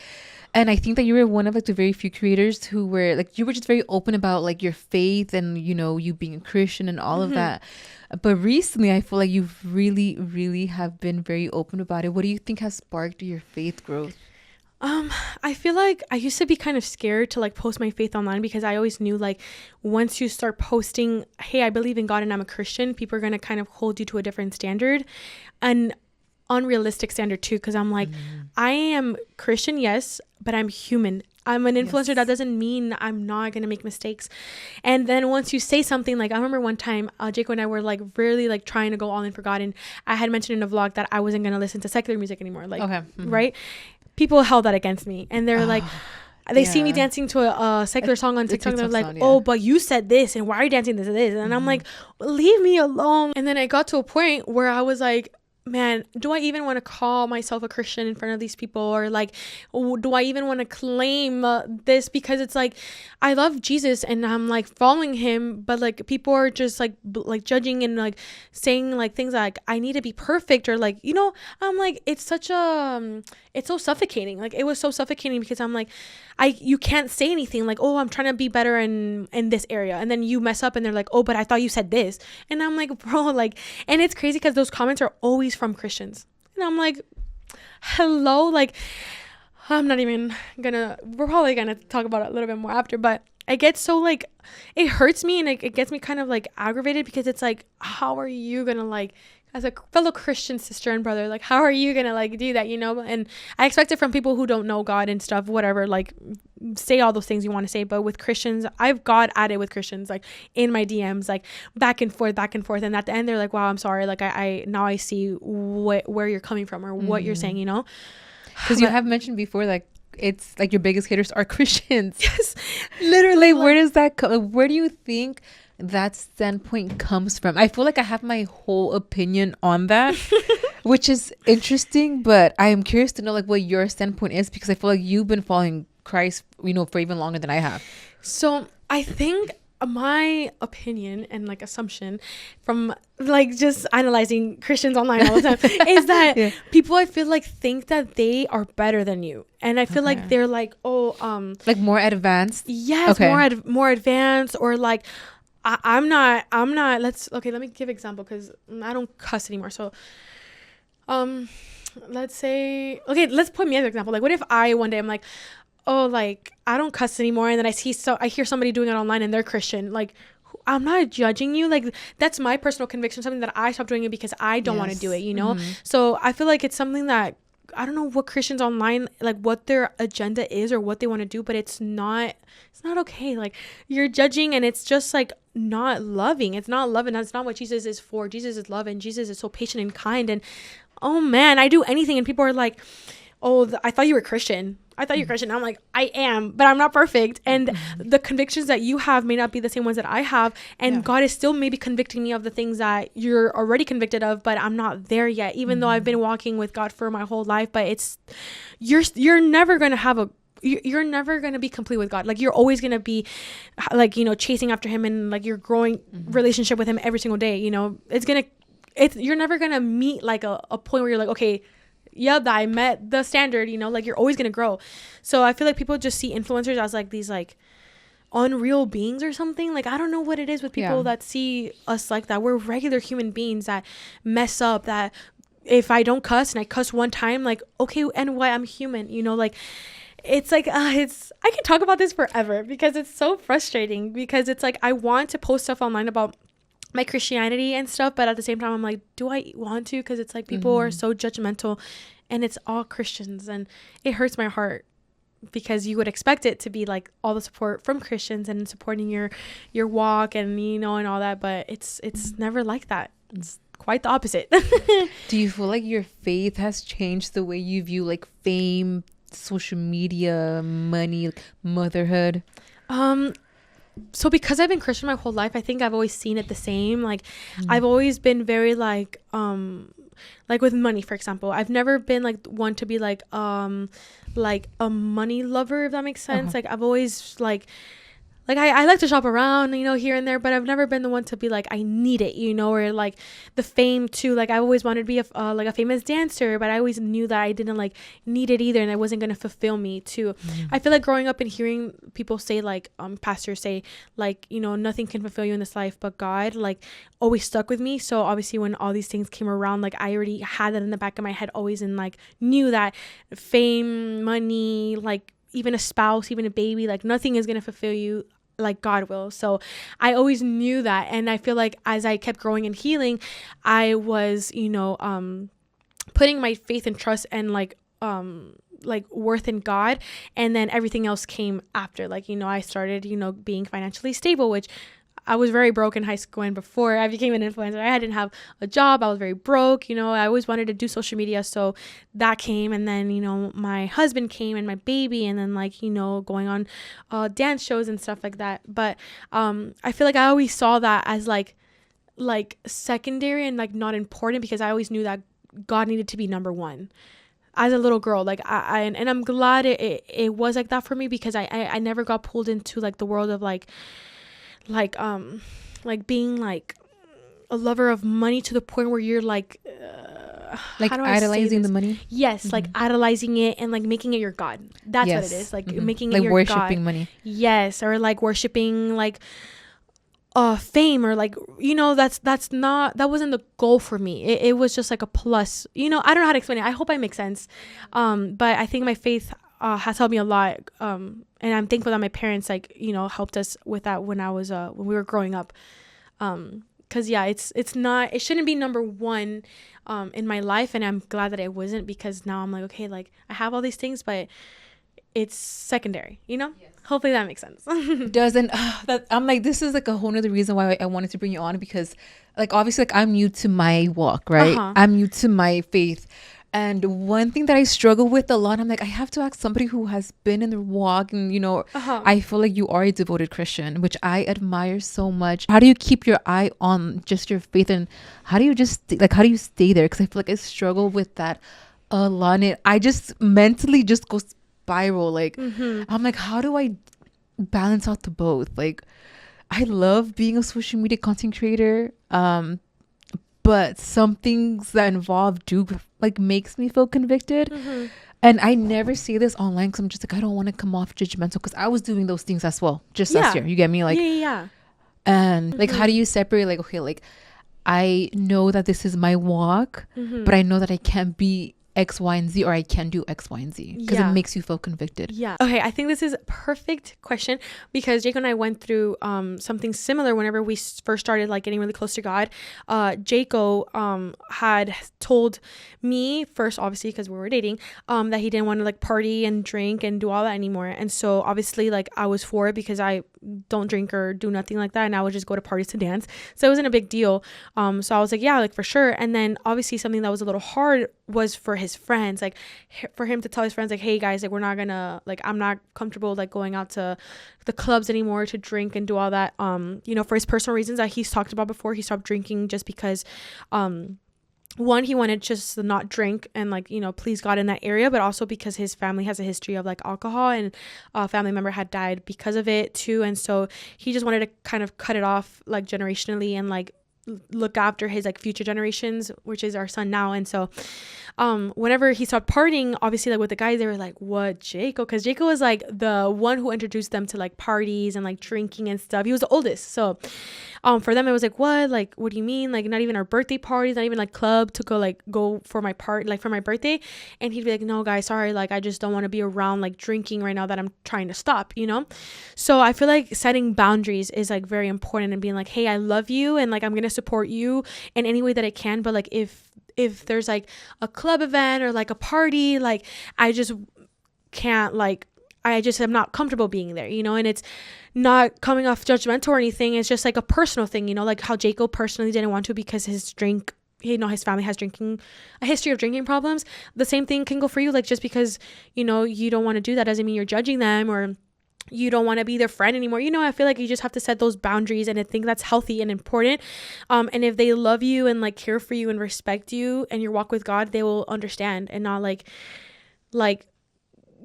[SPEAKER 1] And I think that you were one of like the very few creators who were like, you were just very open about like your faith and you being a Christian and all of that. But recently I feel like you've really, really have been very open about it. What do you think has sparked your faith growth?
[SPEAKER 2] I feel like I used to be kind of scared to like post my faith online, because I always knew like once you start posting, hey, I believe in God and I'm a Christian, people are going to kind of hold you to a different standard, an unrealistic standard too. Because I'm like, I am Christian, yes, but I'm human. I'm an influencer. Yes. That doesn't mean I'm not going to make mistakes. And then once you say something, like I remember one time, Jaco and I were like really like trying to go all in for God. And I had mentioned in a vlog that I wasn't going to listen to secular music anymore. Like, okay. Right? People held that against me, and they're like, they see me dancing to a secular song on TikTok, and they're like, oh, but you said this, and why are you dancing this and this? And I'm like, leave me alone. And then I got to a point where I was like, man, do I even want to call myself a Christian in front of these people? Or like, do I even want to claim this? Because it's like, I love Jesus and I'm like following him, but like people are just like judging and like saying like things like I need to be perfect, or like, I'm like, it's such a, it's so suffocating. Like it was so suffocating, because I'm like, you can't say anything like, oh, I'm trying to be better in this area, and then you mess up and they're like, oh, but I thought you said this, and I'm like, bro, like, and it's crazy because those comments are always from Christians, and I'm like, hello, like, I'm not even gonna, we're probably gonna talk about it a little bit more after, but I get so like, it hurts me, and it gets me kind of like aggravated, because it's like, how are you gonna like, as a fellow Christian sister and brother, like, how are you gonna like do that, and I expect it from people who don't know God and stuff, whatever, like say all those things you want to say. But with Christians, I've got at it with Christians, like in my DMs, like back and forth, and at the end they're like, wow, I'm sorry, like I now I see where you're coming from, or what you're saying,
[SPEAKER 1] because you have mentioned before, like it's like your biggest haters are Christians.
[SPEAKER 2] Yes, literally.
[SPEAKER 1] Where does that come? Where do you think that standpoint comes from? I feel like I have my whole opinion on that, which is interesting, but I am curious to know like what your standpoint is, because I feel like you've been following Christ, for even longer than I have.
[SPEAKER 2] So I think my opinion and like assumption from like just analyzing Christians online all the time is that people, I feel like, think that they are better than you, and I feel like they're like, oh,
[SPEAKER 1] like more advanced.
[SPEAKER 2] Yes, more advanced, or like I'm not. Let me give example, because I don't cuss anymore. So, let's say, okay, let's put me as an example. Like, what if I one day I'm like, oh, like I don't cuss anymore, and then I hear somebody doing it online and they're Christian. Like, I'm not judging you. Like, that's my personal conviction, something that I stopped doing it because I don't want to do it, you know? So I feel like it's something that, I don't know what Christians online, like what their agenda is or what they want to do, but it's not okay. Like, you're judging, and it's just like not loving. It's not loving. That's not what Jesus is for. Jesus is love, and Jesus is so patient and kind. And oh man, I do anything, and people are like, oh, I thought you were Christian. I'm like, I am, but I'm not perfect. And the convictions that you have may not be the same ones that I have. And God is still maybe convicting me of the things that you're already convicted of, but I'm not there yet, even though I've been walking with God for my whole life. But you're never going to you're never going to be complete with God. Like, you're always going to be like, you know, chasing after him, and like you're growing relationship with him every single day. You know, you're never going to meet like a point where you're like, okay, yeah, I met the standard, you know, like you're always going to grow. So I feel like people just see influencers as like these like unreal beings or something. Like, I don't know what it is with people that see us like that. We're regular human beings that mess up, that if I don't cuss and I cuss one time, like, okay, and what? I'm human, you know, like it's like, I can talk about this forever because it's so frustrating, because it's like, I want to post stuff online about my Christianity and stuff, but at the same time I'm like, do I want to? Because it's like people are so judgmental, and it's all Christians, and it hurts my heart, because you would expect it to be like all the support from Christians and supporting your walk, and you know, and all that, but it's never like that. It's quite the opposite.
[SPEAKER 1] Do you feel like your faith has changed the way you view like fame, social media, money, motherhood?
[SPEAKER 2] So because I've been Christian my whole life, I think I've always seen it the same. Like, I've always been very like with money, for example. I've never been like one to be like a money lover, if that makes sense. Like, I've always like I like to shop around, you know, here and there, but I've never been the one to be like, I need it, you know, or like the fame too. Like, I always wanted to be a famous dancer, but I always knew that I didn't like need it either, and it wasn't going to fulfill me too. I feel like growing up and hearing people say like, pastors say like, you know, nothing can fulfill you in this life but God, like always stuck with me. So obviously when all these things came around, like I already had that in the back of my head always, and like knew that fame, money, like even a spouse, even a baby, like nothing is going to fulfill you like God will. So I always knew that. And I feel like as I kept growing and healing, I was, you know, putting my faith and trust and like worth in God. And then everything else came after. Like, you know, I started, you know, being financially stable, which I was very broke in high school, and before I became an influencer, I didn't have a job. I was very broke. You know, I always wanted to do social media. So that came. And then, you know, my husband came and my baby, and then like, you know, going on dance shows and stuff like that. But I feel like I always saw that as like secondary and like not important, because I always knew that God needed to be number one. As a little girl, like and I'm glad it was like that for me, because I never got pulled into like the world of like being like a lover of money to the point where you're like
[SPEAKER 1] idolizing the money.
[SPEAKER 2] Yes, like idolizing it and like making it your God. That's what it is, like making it
[SPEAKER 1] like
[SPEAKER 2] your
[SPEAKER 1] worshiping
[SPEAKER 2] God.
[SPEAKER 1] Money.
[SPEAKER 2] Yes, or like worshiping like fame, or like, you know, that wasn't the goal for me. It was just like a plus, you know. I don't know how to explain it. I hope I make sense. But I think my faith has helped me a lot, and I'm thankful that my parents like, you know, helped us with that when we were growing up, because it shouldn't be number one in my life, and I'm glad that it wasn't, because now I'm like, okay, like I have all these things, but it's secondary, you know. Yes. Hopefully that makes sense.
[SPEAKER 1] Doesn't that I'm like, this is like a whole nother reason why I wanted to bring you on, because like obviously like I'm new to my walk, right? I'm new to my faith. And one thing that I struggle with a lot, I'm like, I have to ask somebody who has been in the walk, and, you know, I feel like you are a devoted Christian, which I admire so much. How do you keep your eye on just your faith, and how do you how do you stay there? Because I feel like I struggle with that a lot. And I just mentally just go spiral. Like, I'm like, how do I balance out the both? Like, I love being a social media content creator. But some things that involve do like makes me feel convicted.
[SPEAKER 2] Mm-hmm.
[SPEAKER 1] And I never say this online because I'm just like, I don't want to come off judgmental because I was doing those things as well, just last year. You get me? Like,
[SPEAKER 2] Yeah.
[SPEAKER 1] and like, how do
[SPEAKER 2] Mm-hmm.
[SPEAKER 1] you separate? Like, okay, like I know that this is my walk,
[SPEAKER 2] Mm-hmm.
[SPEAKER 1] but I know that I can't be X, Y, and Z, or I can do X, Y, and Z because it
[SPEAKER 2] Yeah.
[SPEAKER 1] makes you feel convicted.
[SPEAKER 2] Yeah. Okay, I think this is a perfect question because Jacob and I went through something similar whenever we first started like getting really close to God. Jacob had told me first, obviously because we were dating, that he didn't want to like party and drink and do all that anymore. And so obviously like I was for it because I don't drink or do nothing like that, and I would just go to parties to dance. So it wasn't a big deal. So I was like, yeah, like for sure. And then obviously something that was a little hard was for his friends, like for him to tell his friends like, hey guys, like we're not gonna, like I'm not comfortable like going out to the clubs anymore to drink and do all that. You know, for his personal reasons that he's talked about before, he stopped drinking just because one, he wanted just to not drink and like, you know, please God in that area, but also because his family has a history of like alcohol, and a family member had died because of it too. And so he just wanted to kind of cut it off like generationally and like look after his like future generations, which is our son now. And so whenever he stopped partying, obviously like with the guys, they were like, what, Jacob? Because Jacob was like the one who introduced them to like parties and like drinking and stuff. He was the oldest, so for them it was like, what do you mean, like not even our birthday parties, not even like club to go for my part, like for my birthday. And he'd be like, no guys, sorry, like I just don't want to be around like drinking right now that I'm trying to stop, you know. So I feel like setting boundaries is like very important, and being like, hey, I love you and like I'm gonna support you in any way that I can, but like if there's like a club event or like a party, like I just can't, like I just am not comfortable being there, you know. And it's not coming off judgmental or anything, it's just like a personal thing, you know, like how Jacob personally didn't want to because his family has a history of drinking problems. The same thing can go for you, like just because, you know, you don't want to do that doesn't mean you're judging them or you don't want to be their friend anymore. You know, I feel like you just have to set those boundaries, and I think that's healthy and important. And if they love you and like care for you and respect you and your walk with God, they will understand and not like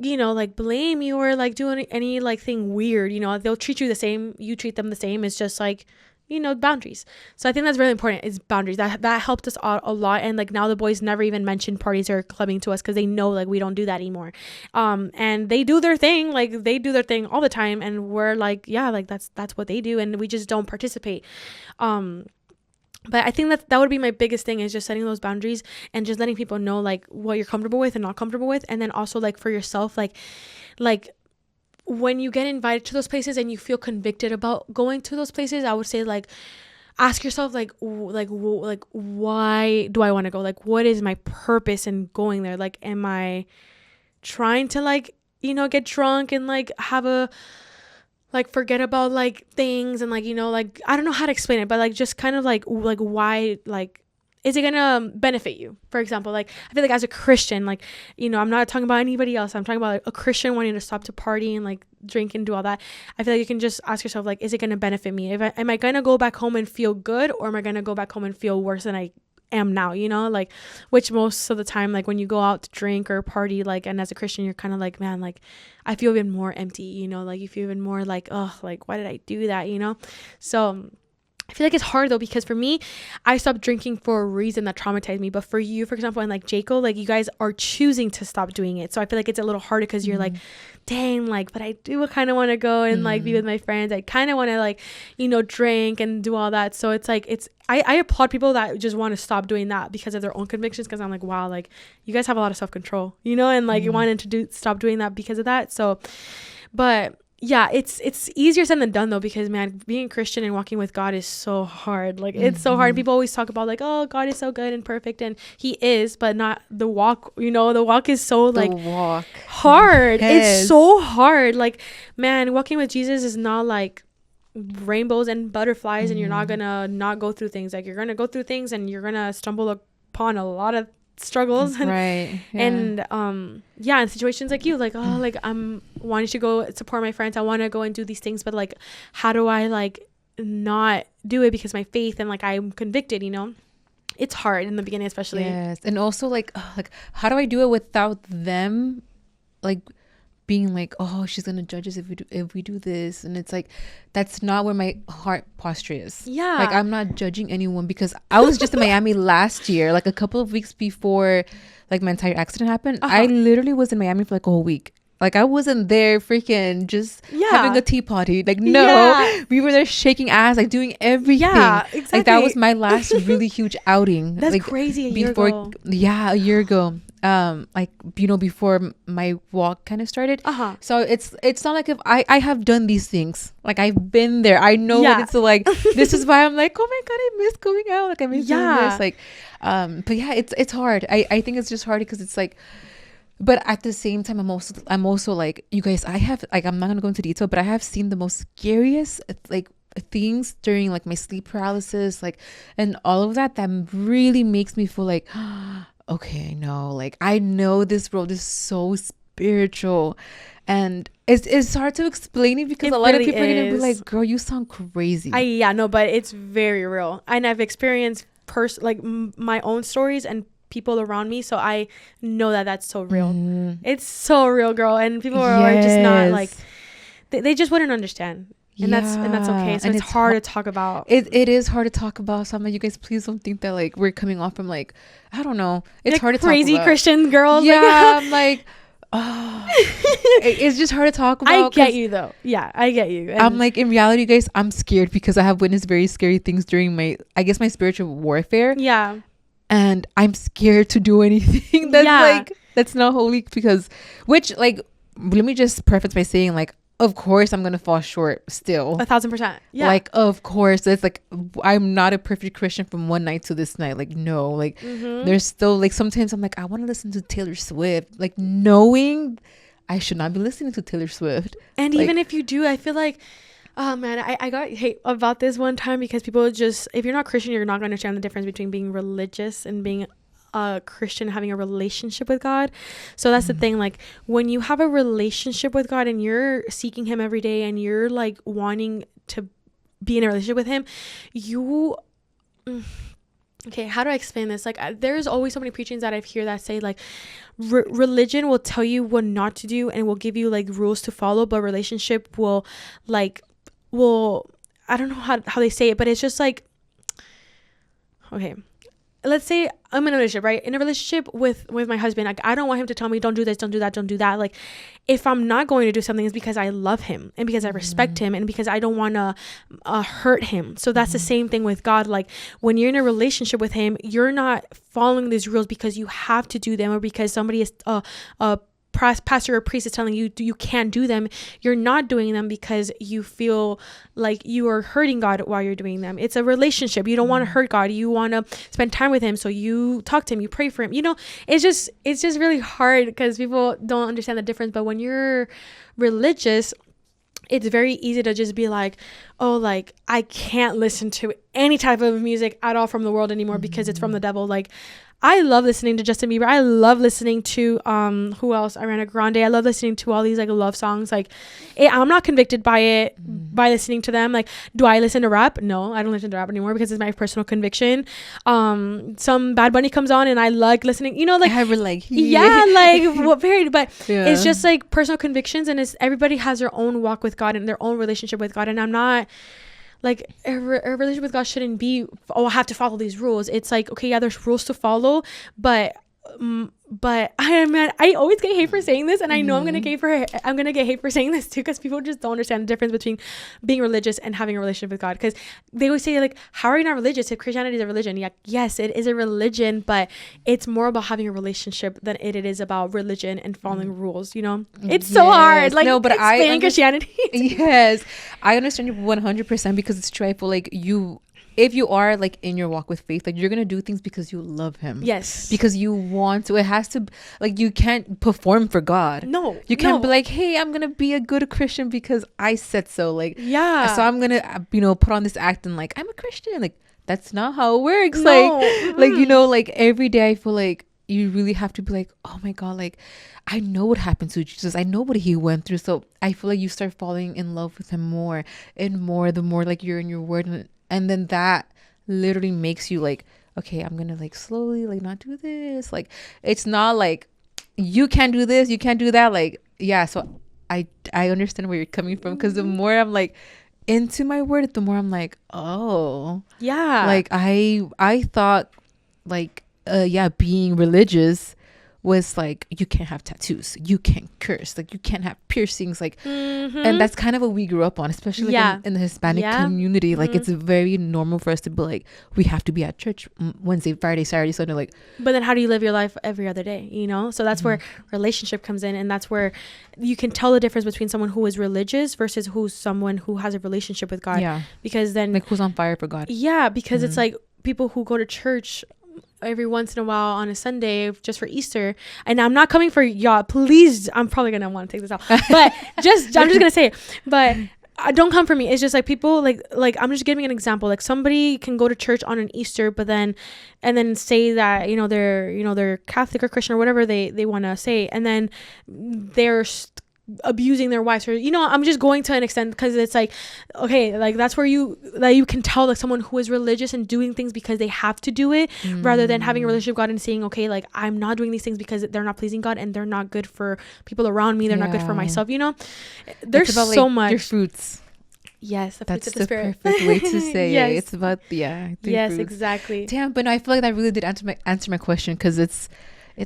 [SPEAKER 2] you know, like blame you or like do any like thing weird. You know, they'll treat you the same, you treat them the same. It's just like, you know, boundaries. So I think that's really important, is boundaries. That helped us out a lot. And like now the boys never even mention parties or clubbing to us because they know like we don't do that anymore. And they do their thing, like they do their thing all the time, and we're like, yeah, like that's what they do, and we just don't participate. But I think that would be my biggest thing, is just setting those boundaries and just letting people know like what you're comfortable with and not comfortable with. And then also like for yourself, like when you get invited to those places and you feel convicted about going to those places, I would say like ask yourself like why do I want to go? Like what is my purpose in going there? Like am I trying to like, you know, get drunk and like have a like forget about like things and like, you know, like I don't know how to explain it, but like just kind of like why, like is it gonna benefit you? For example, like I feel like as a Christian, like, you know, I'm not talking about anybody else, I'm talking about like, a Christian wanting to stop to party and like drink and do all that. I feel like you can just ask yourself like, is it gonna benefit me? Am I gonna go back home and feel good, or am I gonna go back home and feel worse than I am now, you know? Like, which most of the time, like when you go out to drink or party, like, and as a Christian you're kind of like, man, like I feel even more empty, you know, like you feel even more like, oh, like why did I do that, you know? So I feel like it's hard though, because for me, I stopped drinking for a reason that traumatized me. But for you, for example, and like Jacob, like you guys are choosing to stop doing it. So I feel like it's a little harder because you're like, dang, like, but I do kind of want to go and like be with my friends. I kind of want to like, you know, drink and do all that. So it's like, I applaud people that just want to stop doing that because of their own convictions. Because I'm like, wow, like you guys have a lot of self-control, you know, and like you wanted to stop doing that because of that. So, but yeah, it's easier said than done though, because man, being Christian and walking with God is so hard. Like it's so hard. People always talk about like, oh, God is so good and perfect, and he is, but not the walk, you know. The walk is so like hard. Yes. It's so hard. Like, man, walking with Jesus is not like rainbows and butterflies, and you're not gonna not go through things. Like you're gonna go through things and you're gonna stumble upon a lot of struggles, right? Yeah. And yeah, in situations like you, like, oh, like I'm wanting to go support my friends, I want to go and do these things, but like how do I like not do it because my faith and like I'm convicted, you know? It's hard in the beginning, especially.
[SPEAKER 1] Yes. And also like how do I do it without them like being like, oh, she's gonna judge us if we do this, and it's like that's not where my heart posture is.
[SPEAKER 2] Yeah.
[SPEAKER 1] Like I'm not judging anyone, because I was just in Miami last year, like a couple of weeks before like my entire accident happened. I literally was in Miami for like a whole week. Like I wasn't there freaking just having a tea party. Like no, we were there shaking ass, like doing everything.
[SPEAKER 2] Yeah, exactly.
[SPEAKER 1] Like that was my last really huge outing.
[SPEAKER 2] That's
[SPEAKER 1] like,
[SPEAKER 2] crazy. A year ago.
[SPEAKER 1] Yeah, a year ago. Like before my walk kind of started. So it's not like if I have done these things. Like I've been there. I know what it's like. This is why I'm like, oh my god, I miss going out. Like I miss doing this. Like, but yeah, it's hard. I think it's just hard because it's like. But at the same time, I'm also like, you guys, I have like, I'm not gonna go into detail, but I have seen the most scariest like things during like my sleep paralysis, like, and all of that really makes me feel like, okay, no, like I know this world is so spiritual, and it's hard to explain it because a lot of people are gonna be like, girl, you sound crazy.
[SPEAKER 2] But it's very real, and I've experienced my own stories and people around me, so I know that that's so real. It's so real, girl, and people are just not like they just wouldn't understand, and that's okay. So it's hard to talk about.
[SPEAKER 1] It is hard to talk about. So I'm like, you guys, please don't think that like we're coming off from like, I don't know, it's like hard to
[SPEAKER 2] crazy
[SPEAKER 1] talk about.
[SPEAKER 2] Christian girls.
[SPEAKER 1] Yeah, I'm like, oh, it's just hard to talk about.
[SPEAKER 2] I get you though. Yeah, I get you. And
[SPEAKER 1] I'm like, in reality, guys, I'm scared because I have witnessed very scary things during my spiritual warfare.
[SPEAKER 2] Yeah.
[SPEAKER 1] And I'm scared to do anything that's not holy, because let me just preface by saying, like, of course I'm gonna fall short still.
[SPEAKER 2] 1,000%. Yeah.
[SPEAKER 1] Like, of course, it's like I'm not a perfect Christian from one night to this night. Like, no, like there's still like sometimes I'm like, I want to listen to Taylor Swift, like knowing I should not be listening to Taylor Swift.
[SPEAKER 2] And like, even if you do, I feel like, oh man, I got hate about this one time because people just, if you're not Christian, you're not going to understand the difference between being religious and being a Christian, having a relationship with God. So that's the thing. Like when you have a relationship with God and you're seeking him every day and you're like wanting to be in a relationship with him, okay, how do I explain this? Like there's always so many preachings that I've heard that say like religion will tell you what not to do and will give you like rules to follow, but relationship will I don't know how they say it, but it's just like, okay, let's say I'm in a relationship, right? In a relationship with my husband, like I don't want him to tell me don't do this, don't do that, don't do that. Like if I'm not going to do something, it's because I love him and because I respect him and because I don't want to hurt him. So that's the same thing with God. Like when you're in a relationship with him, you're not following these rules because you have to do them or because somebody is pastor or priest is telling you you can't do them. You're not doing them because you feel like you are hurting God while you're doing them. It's a relationship. You don't want to hurt God. You want to spend time with him, so you talk to him, you pray for him. It's just really hard because people don't understand the difference. But when you're religious, it's very easy to just be like, oh, like I can't listen to any type of music at all from the world anymore because it's from the devil. Like I love listening to Justin Bieber. I love listening to who else? Ariana Grande. I love listening to all these like love songs. Like I'm not convicted by it by listening to them. Like, do I listen to rap? No, I don't listen to rap anymore because it's my personal conviction. Some Bad Bunny comes on and I like listening. Like
[SPEAKER 1] I would like
[SPEAKER 2] what period? But it's just like personal convictions, and it's everybody has their own walk with God and their own relationship with God. And I'm not. Like a relationship with God shouldn't be, oh, I have to follow these rules. It's like, okay, yeah, there's rules to follow, but I always get hate for saying this, and I know I'm gonna get hate for saying this too, because people just don't understand the difference between being religious and having a relationship with God. Because they always say like, how are you not religious if Christianity is a religion? Yeah, yes, it is a religion, but it's more about having a relationship than it is about religion and following rules. It's so hard. Like, no, but explaining Christianity.
[SPEAKER 1] Yes, I understand you 100% because it's true. I feel like if you are like in your walk with faith, like you're gonna do things because you love him.
[SPEAKER 2] Yes.
[SPEAKER 1] Because you want to. It has to, like, you can't perform for God.
[SPEAKER 2] No.
[SPEAKER 1] You can't be like, hey, I'm gonna be a good Christian because I said so. Like,
[SPEAKER 2] yeah.
[SPEAKER 1] So I'm gonna, put on this act and like I'm a Christian. Like that's not how it works.
[SPEAKER 2] No.
[SPEAKER 1] Like every day I feel like you really have to be like, oh my God, like I know what happened to Jesus. I know what he went through. So I feel like you start falling in love with him more and more the more like you're in your word. And then that literally makes you like, okay, I'm gonna like slowly like not do this. Like it's not like you can't do this, you can't do that. Like, yeah. So I understand where you're coming from, because the more I'm like into my word, the more I'm like, oh
[SPEAKER 2] Yeah.
[SPEAKER 1] like I thought like yeah, being religious was like, you can't have tattoos, you can't curse, like you can't have piercings, like and that's kind of what we grew up on, especially like in the Hispanic community. Like it's very normal for us to be like, we have to be at church Wednesday, Friday, Saturday, Sunday. Like,
[SPEAKER 2] but then how do you live your life every other day, you know? So that's where relationship comes in, and that's where you can tell the difference between someone who is religious versus who's someone who has a relationship with God.
[SPEAKER 1] Yeah,
[SPEAKER 2] because then
[SPEAKER 1] like who's on fire for God.
[SPEAKER 2] Yeah, because it's like people who go to church every once in a while on a Sunday just for Easter, and I'm not coming for y'all, please, I'm probably gonna want to take this out, but I'm just gonna say it, but don't come for me. It's just like people like I'm just giving an example. Like somebody can go to church on an Easter, but then say that, you know, they're Catholic or Christian or whatever they want to say, and then they're abusing their wives, or, you know, I'm just going to an extent, because it's like, okay, like that's where you can tell like someone who is religious and doing things because they have to do it, rather than having a relationship with God and saying, okay, like I'm not doing these things because they're not pleasing God and they're not good for people around me, they're not good for myself, you know. There's about, so like, much your
[SPEAKER 1] fruits.
[SPEAKER 2] Yes,
[SPEAKER 1] that's the perfect way to say
[SPEAKER 2] yes.
[SPEAKER 1] it. It's about yes,
[SPEAKER 2] fruits. Exactly.
[SPEAKER 1] Damn, but no, I feel like that really did answer my question, because it's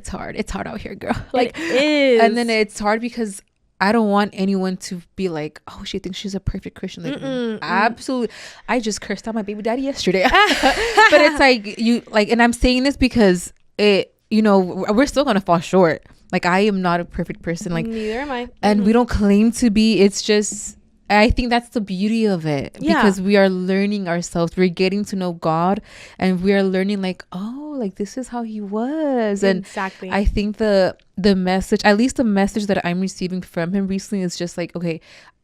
[SPEAKER 1] hard out here, girl. Like
[SPEAKER 2] it is.
[SPEAKER 1] And then it's hard because I don't want anyone to be like, oh, she thinks she's a perfect Christian. Like, absolutely. I just cursed out my baby daddy yesterday. But it's like, you like, and I'm saying this because it, you know, we're still gonna fall short. Like, I am not a perfect person. Like,
[SPEAKER 2] neither am I.
[SPEAKER 1] And we don't claim to be. It's just, I think that's the beauty of it, because we are learning ourselves. We're getting to know God, and we are learning like, oh, like this is how he was. And
[SPEAKER 2] exactly.
[SPEAKER 1] I think the message, at least the message that I'm receiving from him recently, is just like, okay,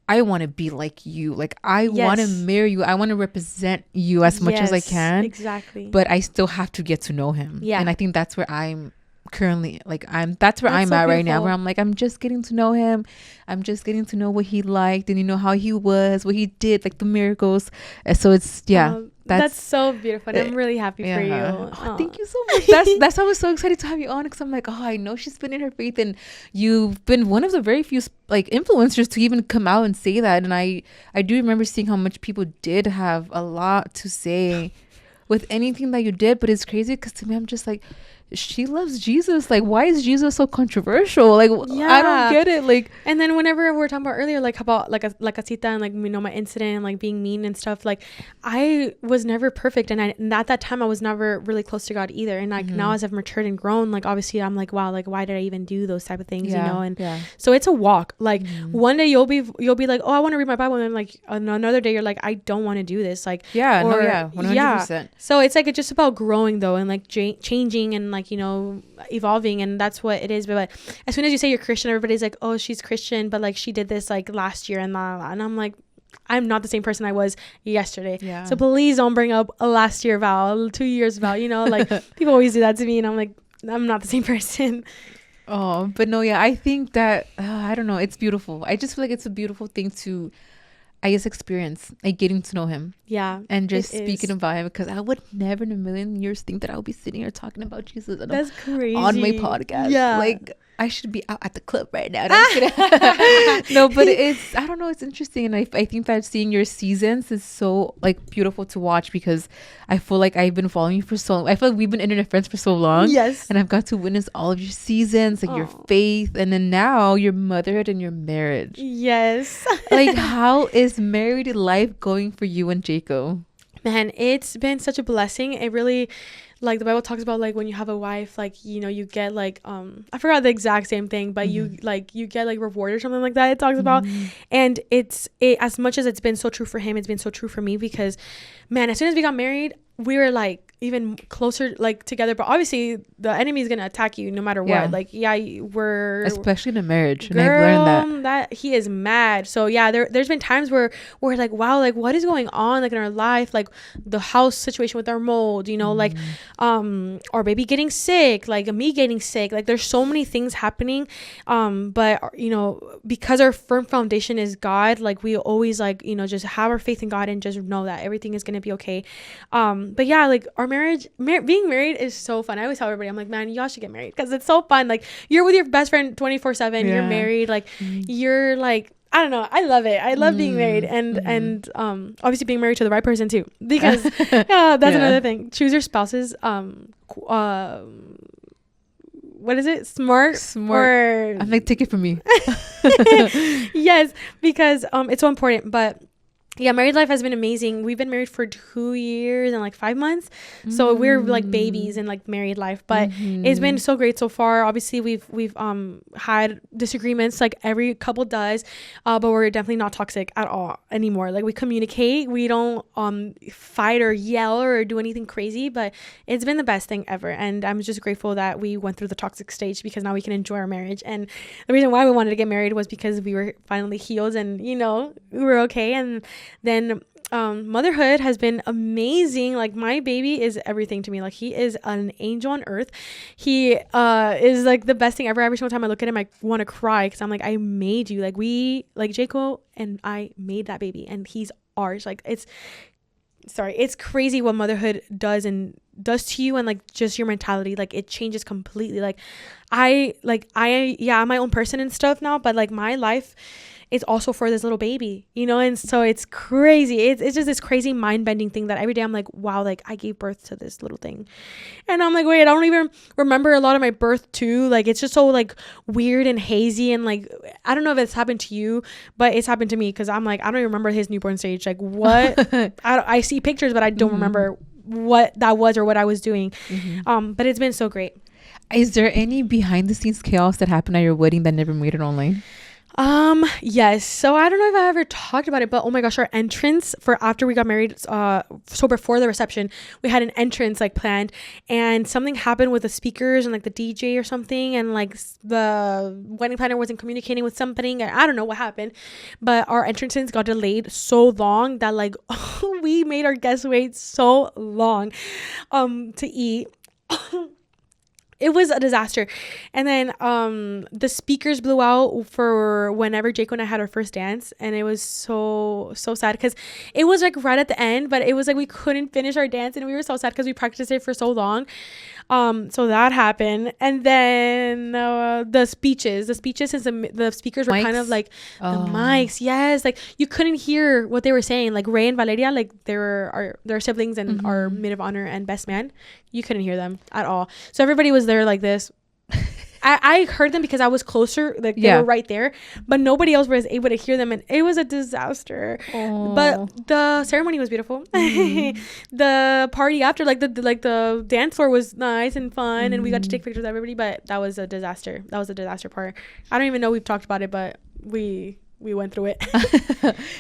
[SPEAKER 1] I want to be like you. Like, I want to marry you. I want to represent you as much as I can.
[SPEAKER 2] Exactly.
[SPEAKER 1] But I still have to get to know him.
[SPEAKER 2] Yeah.
[SPEAKER 1] And I think that's where I'm currently, like, that's where I'm so at right now, where I'm like, I'm just getting to know him. I'm just getting to know what he liked, and, you know, how he was, what he did, like the miracles. And so it's
[SPEAKER 2] that's so beautiful, and I'm really happy for you.
[SPEAKER 1] Oh, thank you so much. That's why I was so excited to have you on, because I'm like, oh, I know she's been in her faith, and you've been one of the very few like influencers to even come out and say that. And I do remember seeing how much people did have a lot to say with anything that you did. But it's crazy, because to me, I'm just like, she loves Jesus. Like, why is Jesus so controversial? Like, I don't get it. Like,
[SPEAKER 2] and then whenever we were talking about earlier, like about like a cita, and like, you know, my incident and like being mean and stuff, like I was never perfect, and at that time I was never really close to God either. And like now, as I've matured and grown, like obviously I'm like, wow, like why did I even do those type of things, you know? And so it's a walk. Like one day you'll be like, oh, I want to read my Bible, and then like another day you're like, I don't want to do this. Like 100%. So it's like, it's just about growing though, and like changing, and like, you know, evolving, and that's what it is. But as soon as you say you're Christian, everybody's like, oh, she's Christian, but like she did this like last year, and I'm like, I'm not the same person I was yesterday. So please don't bring up a last year vow, 2 years vow, you know, like people always do that to me, and I'm like, I'm not the same person.
[SPEAKER 1] Oh, but no, I think that I don't know, it's beautiful. I just feel like it's a beautiful thing to, I guess, experience, like getting to know him. And just speaking about him, because I would never in a million years think that I would be sitting here talking about Jesus
[SPEAKER 2] that's crazy
[SPEAKER 1] on my podcast. Like, I should be out at the club right now. No, but it's, I don't know, it's interesting. And I think that seeing your seasons is so like beautiful to watch, because I feel like I've been following you for so long. I feel like we've been internet friends for so long. And I've got to witness all of your seasons, like your faith, and then now your motherhood and your marriage. Like, how is married life going for you and Jaco?
[SPEAKER 2] Man, it's been such a blessing. It really, like the Bible talks about, like when you have a wife, like, you know, you get like I forgot the exact same thing, but you get like reward or something like that it talks about. And it as much as it's been so true for him, it's been so true for me, because man, as soon as we got married, we were like even closer, like together. But obviously the enemy is gonna attack you no matter what. Like, we're,
[SPEAKER 1] especially in a marriage,
[SPEAKER 2] girl,
[SPEAKER 1] and I've learned
[SPEAKER 2] that he is mad. So there's been times where we're like, wow, like what is going on, like in our life, like the house situation with our mold, you know, like our baby getting sick, like me getting sick, like there's so many things happening, but you know, because our firm foundation is God, like we always, like, you know, just have our faith in God and just know that everything is gonna be okay. But yeah, like our marriage, being married is so fun. I always tell everybody, I'm like, man, y'all should get married because it's so fun. Like you're with your best friend 24/7. You're married. Like you're like, I don't know. I love it. I love being married and obviously being married to the right person too, because that's another thing. Choose your spouses. What is it? Smart. Or
[SPEAKER 1] I'm like, take it from me.
[SPEAKER 2] Yes, because it's so important. But yeah, married life has been amazing. We've been married for 2 years and like 5 months. So we're like babies in like married life, but it's been so great so far. Obviously we've had disagreements like every couple does, but we're definitely not toxic at all anymore. Like we communicate, we don't fight or yell or do anything crazy, but it's been the best thing ever. And I'm just grateful that we went through the toxic stage, because now we can enjoy our marriage. And the reason why we wanted to get married was because we were finally healed and, you know, we were okay. And then motherhood has been amazing. Like my baby is everything to me. Like he is an angel on earth. He is like the best thing ever. Every single time I look at him, I want to cry, because I'm like, I made you. Like Jaco and I made that baby, and he's ours. Like it's crazy what motherhood does to you, and like just your mentality. Like it changes completely. Like I'm my own person and stuff now, but like my life is also for this little baby, you know? And so it's crazy. It's just this crazy mind-bending thing that every day I'm like, wow, like I gave birth to this little thing. And I'm like, wait, I don't even remember a lot of my birth too. Like it's just so like weird and hazy, and like I don't know if it's happened to you, but it's happened to me, because I'm like, I don't even remember his newborn stage. Like what? I see pictures, but I don't remember what that was or what I was doing. But it's been so great.
[SPEAKER 1] Is there any behind the scenes chaos that happened at your wedding that never made it online?
[SPEAKER 2] Yes. So I don't know if I ever talked about it, but oh my gosh, our entrance for after we got married, so before the reception, we had an entrance like planned, and something happened with the speakers and like the DJ or something, and like the wedding planner wasn't communicating with something. I don't know what happened, but our entrances got delayed so long that like we made our guests wait so long, to eat. It was a disaster. And then the speakers blew out for whenever Jaco and I had our first dance, and it was so sad, because it was like right at the end, but it was like we couldn't finish our dance, and we were so sad because we practiced it for so long. So that happened. And then the speeches, since the speakers were kind of like the mics, yes, like you couldn't hear what they were saying. Like Ray and Valeria, like they were their siblings and our maid of honor and best man, you couldn't hear them at all. So everybody was there like this. I heard them because I was closer, like they were right there, but nobody else was able to hear them, and it was a disaster. But the ceremony was beautiful. The party after, like the dance floor was nice and fun, and we got to take pictures of everybody, but that was a disaster. That was the disaster part. I don't even know we've talked about it, but we went through it.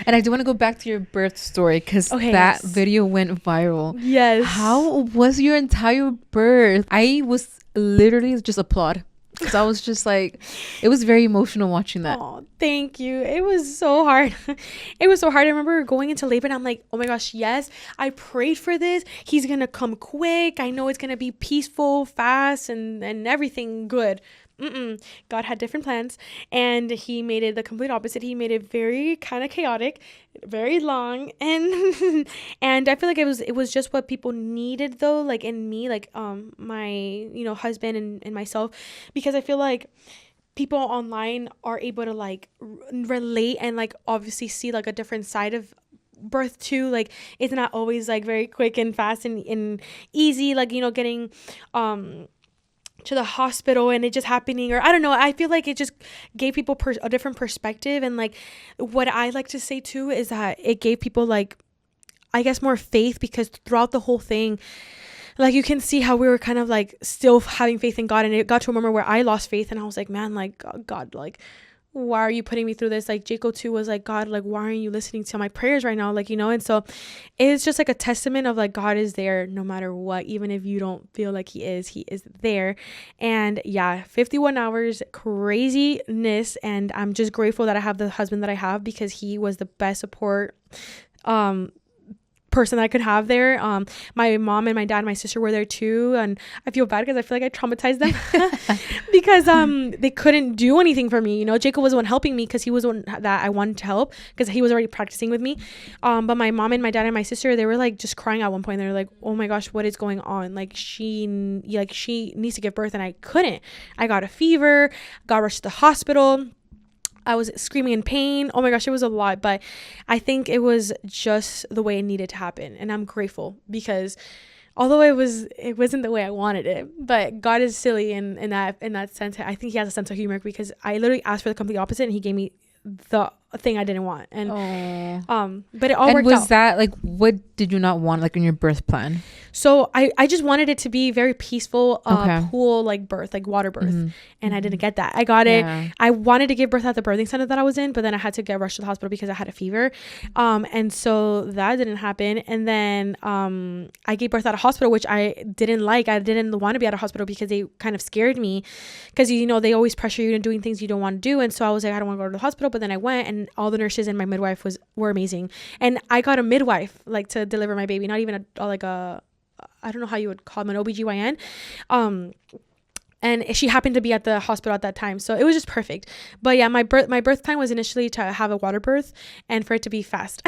[SPEAKER 1] And I do want to go back to your birth story, because that video went viral.
[SPEAKER 2] Yes.
[SPEAKER 1] How was your entire birth? I was literally just applaud, because I was just like, it was very emotional watching that.
[SPEAKER 2] Oh, thank you. It was so hard. It was so hard. I remember going into labor and I'm like, oh my gosh, yes, I prayed for this. He's going to come quick. I know it's going to be peaceful, fast, and everything good. God had different plans, and he made it the complete opposite. He made it very kind of chaotic, very long, and and I feel like it was just what people needed though, like in me, like my husband and myself, because I feel like people online are able to like relate and like obviously see like a different side of birth too. Like it's not always like very quick and fast and easy, like getting to the hospital and it just happening, or I don't know. I feel like it just gave people a different perspective. And like what I like to say too is that it gave people like, I guess, more faith, because throughout the whole thing, like you can see how we were kind of like still having faith in God, and it got to a moment where I lost faith and I was like, man, like God, like why are you putting me through this? Like Jaco too was like, God, like why aren't you listening to my prayers right now? Like, and so it's just like a testament of like God is there no matter what, even if you don't feel like he is there. And yeah, 51 hours craziness, and I'm just grateful that I have the husband that I have, because he was the best support person that I could have there. My mom and my dad and my sister were there too, and I feel bad because I feel like I traumatized them because they couldn't do anything for me. You know, Jacob was the one helping me because he was the one that I wanted to help because he was already practicing with me. But my mom and my dad and my sister, they were like just crying at one point. They were like, "Oh my gosh, what is going on? Like she needs to give birth," and I couldn't. I got a fever, got rushed to the hospital. I was screaming in pain. Oh my gosh, it was a lot, but I think it was just the way it needed to happen. And I'm grateful because although it wasn't the way I wanted it, but God is silly in that sense. I think he has a sense of humor because I literally asked for the complete opposite and he gave me the thing I didn't want. And but it all worked out.
[SPEAKER 1] And was that like, what did you not want like in your birth plan?
[SPEAKER 2] So I just wanted it to be very peaceful, pool like birth, like water birth. And I didn't get that. I got it. I wanted to give birth at the birthing center that I was in, but then I had to get rushed to the hospital because I had a fever. And so that didn't happen. And then I gave birth at a hospital, which I didn't like. I didn't want to be at a hospital because they kind of scared me because, you know, they always pressure you into doing things you don't want to do. And so I was like, I don't want to go to the hospital. But then I went and all the nurses and my midwife were amazing. And I got a midwife like to deliver my baby, not even a I don't know how you would call them, an OBGYN. And she happened to be at the hospital at that time. So it was just perfect. But yeah, my birth plan was initially to have a water birth and for it to be fast.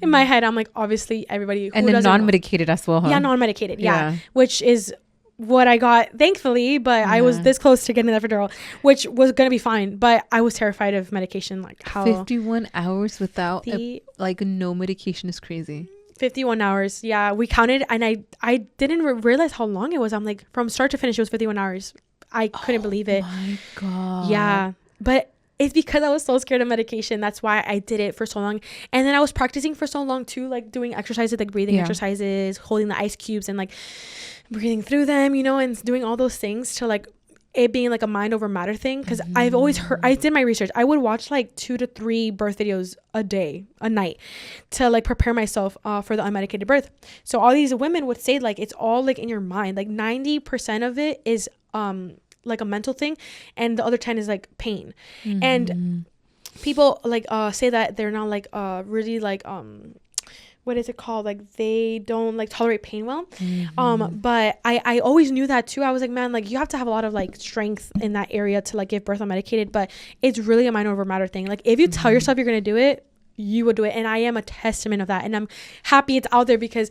[SPEAKER 2] In my head, I'm like, obviously everybody who
[SPEAKER 1] and then non-medicated as well, huh?
[SPEAKER 2] Yeah, non-medicated. Yeah. Which is what I got, thankfully, but I was this close to getting the epidural, which was going to be fine. But I was terrified of medication. Like how
[SPEAKER 1] 51 hours without no medication is crazy.
[SPEAKER 2] 51 hours. Yeah, we counted and I didn't realize how long it was. I'm like, from start to finish, it was 51 hours. I couldn't believe it. Oh my God. Yeah. But it's because I was so scared of medication. That's why I did it for so long. And then I was practicing for so long too, like doing exercises, like breathing exercises, holding the ice cubes and like breathing through them, you know, and doing all those things to like it being like a mind over matter thing. Because I've always heard, I did my research. I would watch like 2 to 3 birth videos a night to like prepare myself for the unmedicated birth. So all these women would say like it's all like in your mind. Like 90% of it is like a mental thing, and the other 10 is like pain. And people like say that they're not like really like what is it called? Like they don't like tolerate pain well. But I always knew that too. I was like, man, like you have to have a lot of like strength in that area to like give birth unmedicated, but it's really a mind over matter thing. Like if you tell yourself you're going to do it, you would do it. And I am a testament of that. And I'm happy it's out there because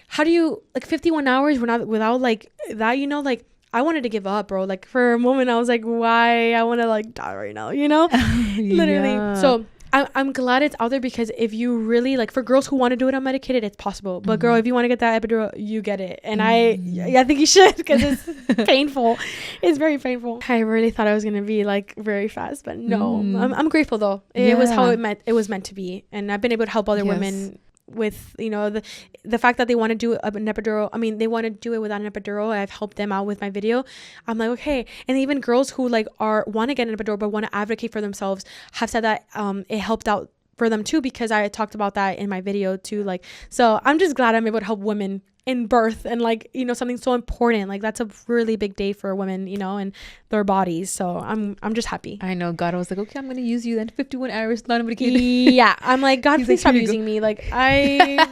[SPEAKER 2] how do you like 51 hours without like that, you know, like I wanted to give up, bro. Like for a moment I was like, why? I want to like die right now, you know? Literally. So I'm glad it's out there because if you really like for girls who want to do it unmedicated, it's possible. But girl, if you want to get that epidural, you get it. And I think you should because it's painful. It's very painful. I really thought I was going to be like very fast, but no. I'm grateful though. It was how it was meant to be. And I've been able to help other women with, you know, the fact that they want to do an epidural. I mean, they want to do it without an epidural. I've helped them out with my video. I'm like, okay. And even girls who like want to get an epidural but want to advocate for themselves have said that it helped out for them too, because I talked about that in my video too. Like, so I'm just glad I'm able to help women in birth and like, you know, something so important. Like that's a really big day for women, you know, and their bodies. So I'm just happy.
[SPEAKER 1] I know God was like, okay, I'm gonna use you then. 51 hours non-medicated.
[SPEAKER 2] Yeah, I'm like, God, please stop using me. Like I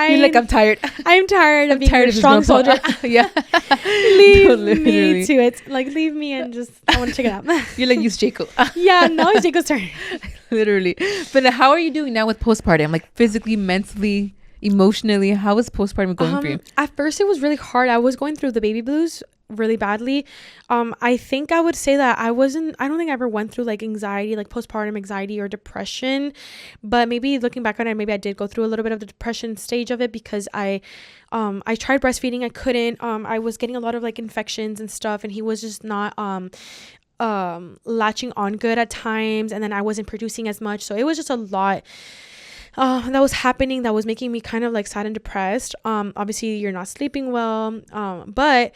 [SPEAKER 1] you're like, I'm tired.
[SPEAKER 2] I'm tired of being a strong soldier. Yeah. Leave me to it. Like leave me and just I want to check it out.
[SPEAKER 1] You're like, use Jacob.
[SPEAKER 2] Yeah, no, it's Jacob's turn.
[SPEAKER 1] Literally. But how are you doing now with postpartum? Like physically, mentally, emotionally, how is postpartum going for you?
[SPEAKER 2] At first it was really hard. I was going through the baby blues really badly. I think I would say that I don't think I ever went through like anxiety, like postpartum anxiety or depression, but maybe looking back on it, maybe I did go through a little bit of the depression stage of it because I tried breastfeeding. I couldn't. I was getting a lot of like infections and stuff, and he was just not latching on good at times, and then I wasn't producing as much, so it was just a lot that was happening that was making me kind of like sad and depressed. Obviously you're not sleeping well, but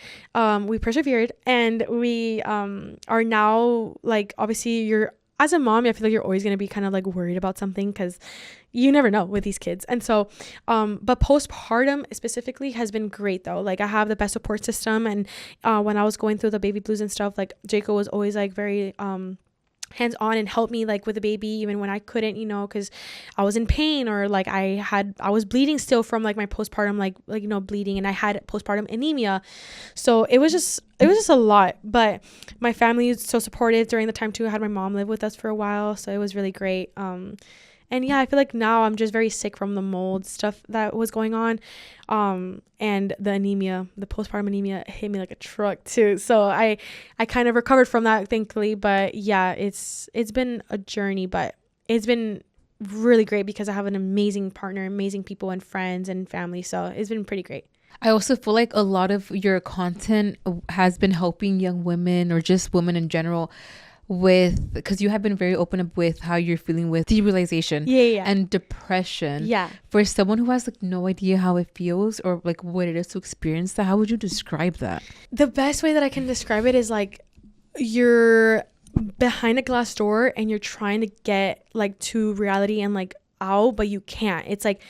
[SPEAKER 2] we persevered, and we are now like, obviously you're, as a mom, I feel like you're always going to be kind of like worried about something because you never know with these kids. And so but postpartum specifically has been great though. Like I have the best support system, and when I was going through the baby blues and stuff, like Jacob was always like very hands on and helped me like with the baby even when I couldn't, you know, because I was in pain, or like I was bleeding still from like my postpartum, like you know, bleeding, and I had postpartum anemia. So it was just a lot. But my family was so supportive during the time too. I had my mom live with us for a while, so it was really great. And yeah, I feel like now I'm just very sick from the mold stuff that was going on. And the anemia, the postpartum anemia hit me like a truck too. So I kind of recovered from that, thankfully. But yeah, it's been a journey, but it's been really great because I have an amazing partner, amazing people and friends and family. So it's been pretty great.
[SPEAKER 1] I also feel like a lot of your content has been helping young women or just women in general with, because you have been very open up with how you're feeling with derealization and depression.
[SPEAKER 2] Yeah.
[SPEAKER 1] For someone who has like no idea how it feels or like what it is to experience that, how would you describe that?
[SPEAKER 2] The best way that I can describe it is like you're behind a glass door and you're trying to get like to reality and like out, but you can't. It's like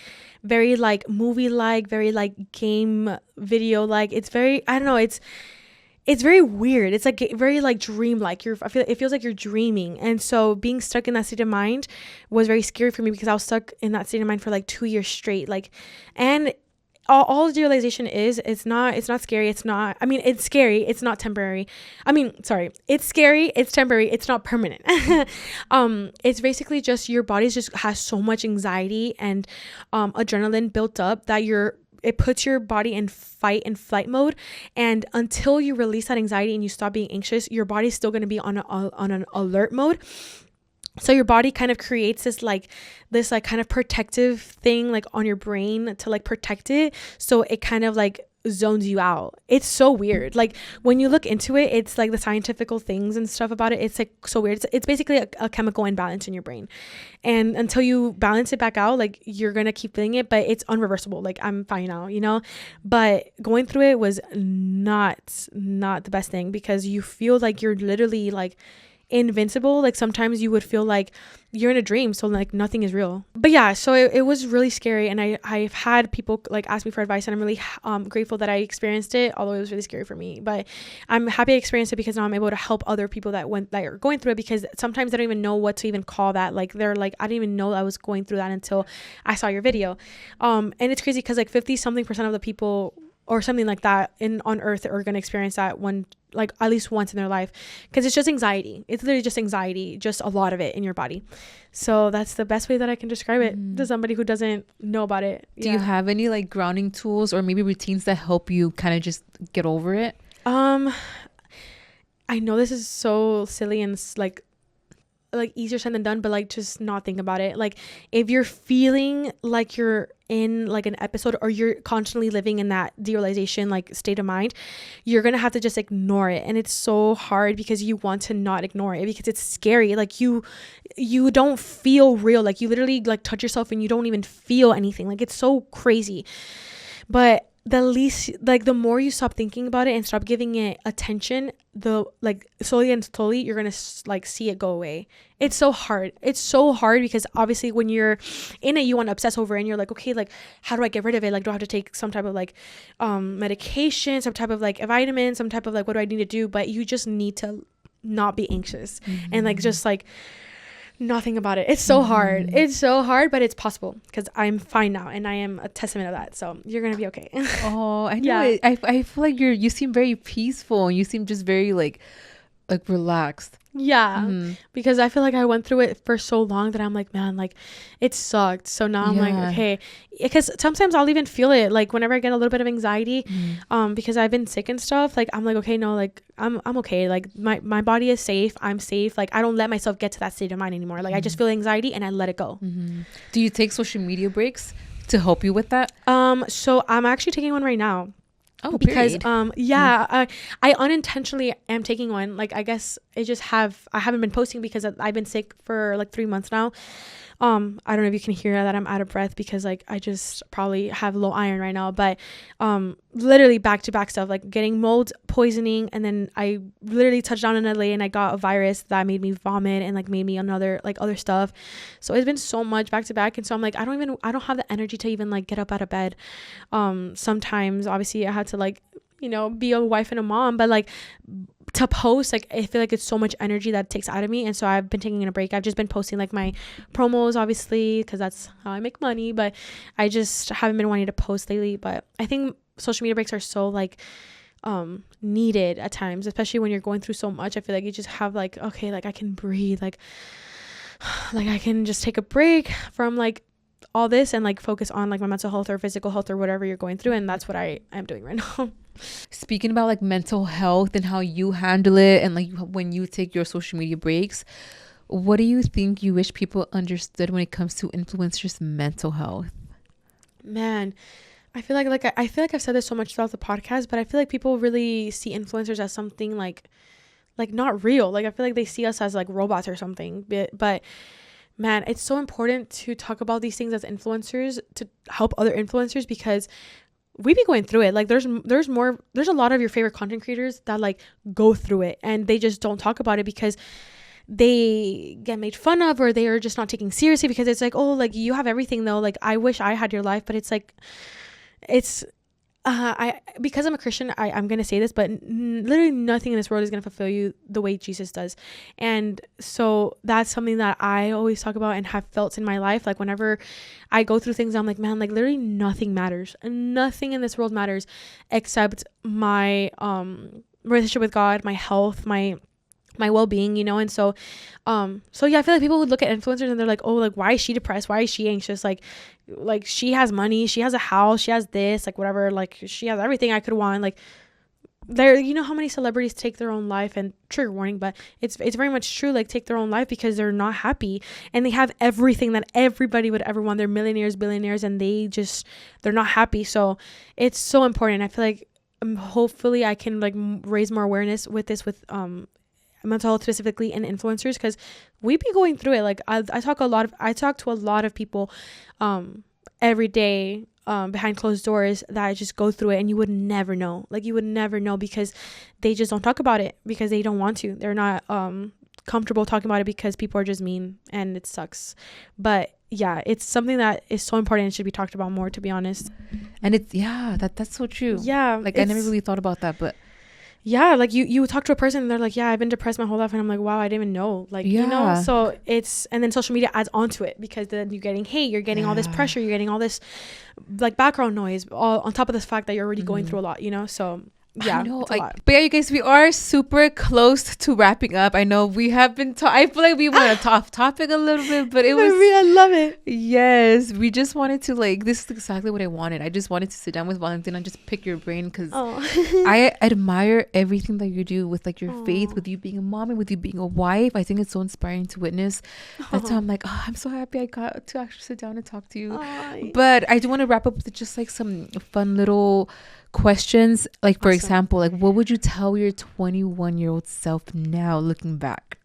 [SPEAKER 2] very like movie like, very like game video like. It's very, I don't know, it's very weird. It's like very like dream-like. It feels like you're dreaming. And so being stuck in that state of mind was very scary for me because I was stuck in that state of mind for like 2 years straight. Like, and all derealization is, it's not scary. It's not, I mean, it's scary. It's not temporary. I mean, sorry, it's scary. It's temporary. It's not permanent. It's basically just your body just has so much anxiety and adrenaline built up that it puts your body in fight and flight mode, and until you release that anxiety and you stop being anxious, your body's still going to be on an alert mode. So your body kind of creates this kind of protective thing like on your brain to like protect it, so it kind of like zones you out. It's so weird. Like when you look into it, it's like the scientific things and stuff about it, it's like so weird. It's basically a chemical imbalance in your brain, and until you balance it back out, like you're gonna keep feeling it, but it's unreversible. Like I'm fine now, you know, but going through it was not the best thing because you feel like you're literally like invincible. Like sometimes you would feel like you're in a dream, so like nothing is real. But yeah, so it was really scary, and I've had people like ask me for advice, and I'm really grateful that I experienced it, although it was really scary for me. But I'm happy I experienced it because now I'm able to help other people that are going through it, because sometimes they don't even know what to even call that. Like they're like, I didn't even know I was going through that until I saw your video. And it's crazy because like 50-something% of the people or something like that on earth are going to experience that one, like at least once in their life, because it's just anxiety. It's literally just anxiety, just a lot of it in your body. So that's the best way that I can describe it to somebody who doesn't know about it.
[SPEAKER 1] Do you have any like grounding tools or maybe routines that help you kind of just get over it?
[SPEAKER 2] I know this is so silly and like easier said than done, but like just not think about it. Like if you're feeling like you're in like an episode, or you're constantly living in that derealization like state of mind, you're gonna have to just ignore it. And it's so hard because you want to not ignore it because it's scary. Like you don't feel real. Like you literally like touch yourself and you don't even feel anything. Like it's so crazy. But the more you stop thinking about it and stop giving it attention, the like slowly you're gonna like see it go away. It's so hard because obviously when you're in it, you want to obsess over it, and you're like, okay, like how do I get rid of it? Like do I have to take some type of like medication, some type of like a vitamin, some type of like what do I need to do? But you just need to not be anxious and like just like nothing about it. It's so hard. It's so hard, but it's possible because I'm fine now, and I am a testament of that. So you're gonna be okay.
[SPEAKER 1] Oh, I know. Yeah. I feel like you seem very peaceful, and you seem just very like relaxed.
[SPEAKER 2] Yeah, because I feel like I went through it for so long that I'm like, man, like it sucked. So now I'm like, okay, because sometimes I'll even feel it like whenever I get a little bit of anxiety, because I've been sick and stuff. Like I'm like, okay, no, like I'm okay. Like my body is safe. I'm safe. Like I don't let myself get to that state of mind anymore. Like I just feel anxiety and I let it go.
[SPEAKER 1] Do you take social media breaks to help you with that?
[SPEAKER 2] So I'm actually taking one right now.
[SPEAKER 1] Oh,
[SPEAKER 2] because
[SPEAKER 1] period.
[SPEAKER 2] I unintentionally am taking one. Like I guess I haven't been posting because I've been sick for like 3 months now. I don't know if you can hear that I'm out of breath because like I just probably have low iron right now, but literally back to back stuff, like getting mold poisoning, and then I literally touched down in LA and I got a virus that made me vomit and like made me another like other stuff. So it's been so much back to back, and so I'm like I don't have the energy to even like get up out of bed. Sometimes obviously I had to like, you know, be a wife and a mom, but like to post, like I feel like it's so much energy that it takes out of me, and so I've been taking a break. I've just been posting like my promos, obviously, because that's how I make money, but I just haven't been wanting to post lately. But I think social media breaks are so like needed at times, especially when you're going through so much. I feel like you just have like, okay, like I can breathe, like I can just take a break from like all this and like focus on like my mental health or physical health or whatever you're going through. And that's what I am doing right now.
[SPEAKER 1] Speaking about like mental health and how you handle it, and like when you take your social media breaks, what do you think you wish people understood when it comes to influencers' mental health?
[SPEAKER 2] Man, I feel like I feel like I've said this so much throughout the podcast, but I feel like people really see influencers as something like not real. Like I feel like they see us as like robots or something. But man, it's so important to talk about these things as influencers to help other influencers, because we be going through it. Like there's a lot of your favorite content creators that like go through it and they just don't talk about it because they get made fun of, or they are just not taken seriously, because it's like, oh, like you have everything though. Like I wish I had your life, but it's like, it's because I'm a Christian, I'm gonna say this, but literally nothing in this world is gonna fulfill you the way Jesus does. And so that's something that I always talk about and have felt in my life. Like whenever I go through things, I'm like, man, like literally nothing matters, and nothing in this world matters except my relationship with God, my health, my well-being, you know. And so yeah, I feel like people would look at influencers and they're like, oh, like why is she depressed, why is she anxious, like she has money, she has a house, she has this, like whatever, like she has everything I could want. Like there, you know how many celebrities take their own life, and trigger warning, but it's very much true, like take their own life because they're not happy and they have everything that everybody would ever want. They're millionaires, billionaires, and they're not happy. So it's so important. I feel like hopefully I can like raise more awareness with this, with mental health specifically, and influencers, because we be going through it. Like I talk to a lot of people every day behind closed doors that just go through it, and you would never know. Like you would never know, because they just don't talk about it because they don't want to. They're not comfortable talking about it because people are just mean, and it sucks. But yeah, it's something that is so important and should be talked about more, to be honest.
[SPEAKER 1] And it's that's so true.
[SPEAKER 2] Yeah,
[SPEAKER 1] like I never really thought about that, but
[SPEAKER 2] yeah, like you talk to a person and they're like, yeah, I've been depressed my whole life, and I'm like, wow, I didn't even know. Like, you know, so and then social media adds onto it, because then you're getting hate, you're getting all this pressure, you're getting all this like background noise, all on top of this fact that you're already going through a lot, you know. So yeah,
[SPEAKER 1] I know, but yeah, you guys, we are super close to wrapping up. I know we have been I feel like we went off topic a little bit, but
[SPEAKER 2] I love it.
[SPEAKER 1] Yes, we just wanted to, like, this is exactly what I wanted. I just wanted to sit down with Valentina and just pick your brain, because I admire everything that you do with like your faith, with you being a mom and with you being a wife. I think it's so inspiring to witness. That's why I'm like, I'm so happy I got to actually sit down and talk to you. But I do want to wrap up with just like some fun little questions. Like, for example, like what would you tell your 21-year-old self now looking back?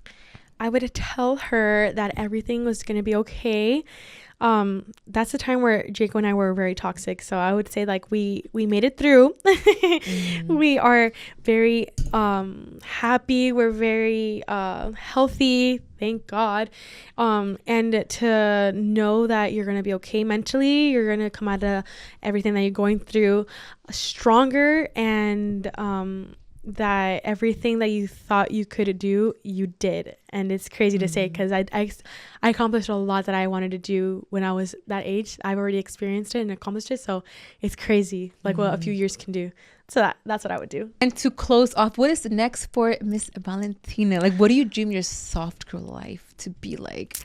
[SPEAKER 2] I would tell her that everything was going to be okay. That's the time where Jacob and I were very toxic. So I would say like we made it through. We are very happy. We're very healthy. Thank God. And to know that you're going to be okay mentally, you're going to come out of everything that you're going through stronger, and that everything that you thought you could do, you did. And it's crazy to say, because I accomplished a lot that I wanted to do when I was that age. I've already experienced it and accomplished it. So it's crazy, like what a few years can do. So that's what I would do. And
[SPEAKER 1] to close off, what is next for Miss Valentina? Like, what do you dream your soft girl life to be like?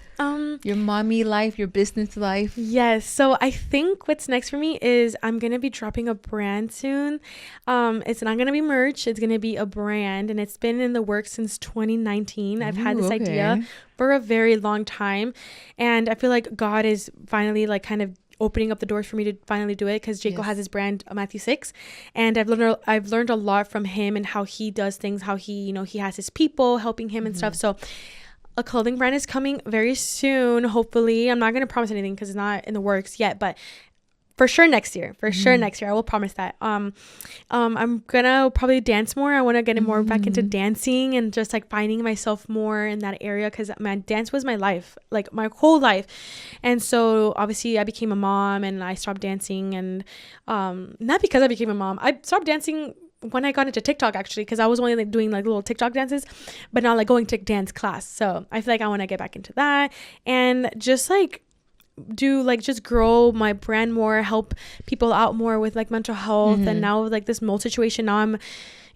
[SPEAKER 1] Your mommy life, your business life?
[SPEAKER 2] Yes. So I think what's next for me is I'm going to be dropping a brand soon. It's not going to be merch. It's going to be a brand, and it's been in the works since 2019. I've had this idea for a very long time, and I feel like God is finally like kind of opening up the doors for me to finally do it, because Jacob has his brand Matthew 6, and I've learned a lot from him and how he does things, how he, you know, he has his people helping him and stuff. So a clothing brand is coming very soon, hopefully. I'm not going to promise anything because it's not in the works yet, but for sure next year. I will promise that. I'm gonna probably dance more. I want to get more back into dancing and just like finding myself more in that area, because man, dance was my life, like my whole life. And so obviously I became a mom and I stopped dancing, and not because I became a mom. I stopped dancing when I got into TikTok, actually, because I was only like doing like little TikTok dances, but now like going to dance class. So I feel like I want to get back into that and just like do like just grow my brand more, help people out more with like mental health. And now with like this mold situation, now I'm,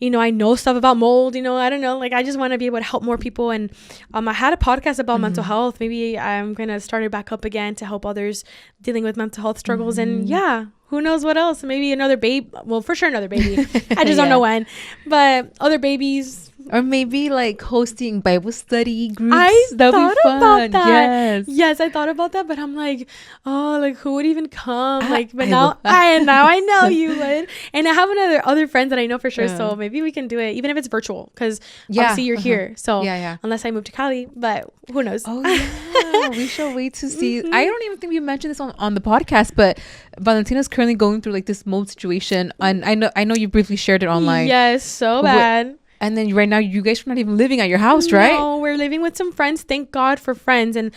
[SPEAKER 2] I know stuff about mold, I don't know, like I just want to be able to help more people. And I had a podcast about mental health. Maybe I'm gonna start it back up again to help others dealing with mental health struggles. And yeah, who knows what else? Maybe another baby. Well, for sure another baby. I just don't know when, but other babies.
[SPEAKER 1] Or maybe like hosting Bible study groups.
[SPEAKER 2] That'd be fun. About that.
[SPEAKER 1] Yes.
[SPEAKER 2] Yes, I thought about that, but I'm like, oh, like who would even come? Like, but now I know you would, and I have other friends that I know for sure. So maybe we can do it, even if it's virtual, because obviously you're here. So unless I move to Cali, but who knows?
[SPEAKER 1] Oh yeah, we shall wait to see. I don't even think we mentioned this on the podcast, but Valentina's currently going through like this mold situation, and I know you briefly shared it online.
[SPEAKER 2] Yes, so bad.
[SPEAKER 1] And then right now you guys are not even living at your house, right?
[SPEAKER 2] No, we're living with some friends. Thank God for friends. And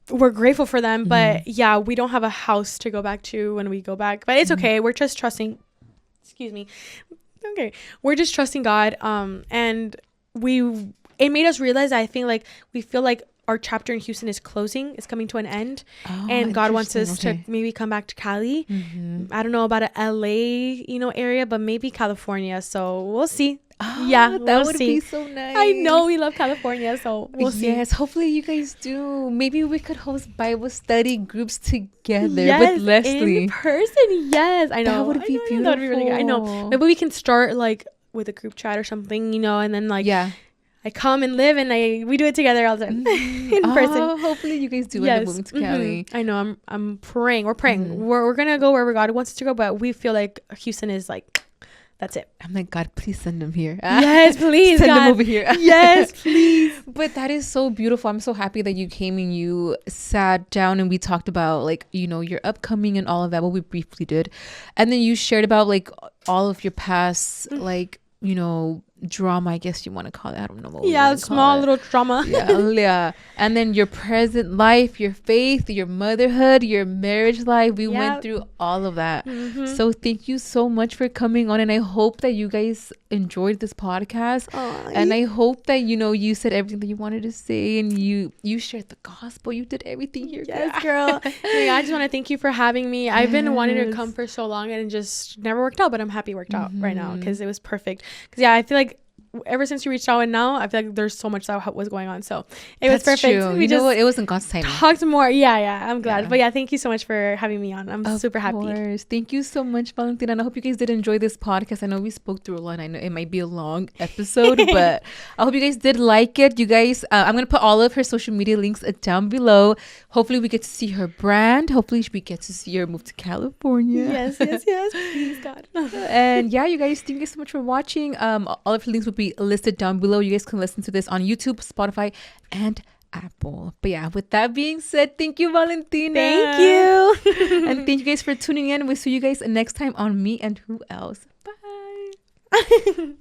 [SPEAKER 2] we're grateful for them. But yeah, we don't have a house to go back to when we go back. But it's okay. We're just trusting. Excuse me. Okay. We're just trusting God. And it made us realize, I think, like we feel like our chapter in Houston is closing. It's coming to an end. And God wants us to maybe come back to Cali. I don't know about a LA, area, but maybe California. So we'll see.
[SPEAKER 1] Yeah, that would be so nice.
[SPEAKER 2] I know we love California, so we'll see.
[SPEAKER 1] Yes, hopefully you guys do. Maybe we could host Bible study groups together with Leslie
[SPEAKER 2] in person. Yes, I know.
[SPEAKER 1] That would be beautiful.
[SPEAKER 2] That would be really good. I know. Maybe we can start like with a group chat or something, and then like I come and live and we do it together all the time in person.
[SPEAKER 1] Hopefully you guys do end up moving to Cali.
[SPEAKER 2] I know. I'm praying. We're praying. We're gonna go wherever God wants us to go, but we feel like Houston is like. That's it.
[SPEAKER 1] I'm like, God, please send them here.
[SPEAKER 2] Yes, please.
[SPEAKER 1] Send them over here.
[SPEAKER 2] Yes, please.
[SPEAKER 1] But that is so beautiful. I'm so happy that you came and you sat down and we talked about like, your upcoming and all of that, what we briefly did. And then you shared about like all of your past, like, drama, I guess you want to call it. I don't know what
[SPEAKER 2] small little drama.
[SPEAKER 1] Yeah. And then your present life, your faith, your motherhood, your marriage life. We went through all of that. So thank you so much for coming on, and I hope that you guys enjoyed this podcast. And I hope that you said everything that you wanted to say, and you shared the gospel. You did everything here.
[SPEAKER 2] Yes, girl. I just want to thank you for having me. I've been wanting to come for so long and it just never worked out, but I'm happy it worked out right now because it was perfect. Because I feel like ever since you reached out, and now I feel like there's so much that was going on, so it was perfect.
[SPEAKER 1] True. You know what? It was in God's timing.
[SPEAKER 2] Talked more. I'm glad. But thank you so much for having me on. I'm super happy. Of
[SPEAKER 1] course. Thank you so much, Valentina, and I hope you guys did enjoy this podcast. I know we spoke through a lot. I know it might be a long episode, but I hope you guys did like it. You guys, I'm gonna put all of her social media links down below. Hopefully we get to see her brand. Hopefully we get to see her move to California.
[SPEAKER 2] Yes. Please, God.
[SPEAKER 1] And you guys, thank you so much for watching. All of her links will be listed down below. You guys can listen to this on YouTube, Spotify, and Apple. But with that being said, thank you, Valentina.
[SPEAKER 2] Thank you.
[SPEAKER 1] And thank you guys for tuning in. We'll see you guys next time on Me and Who Else. Bye.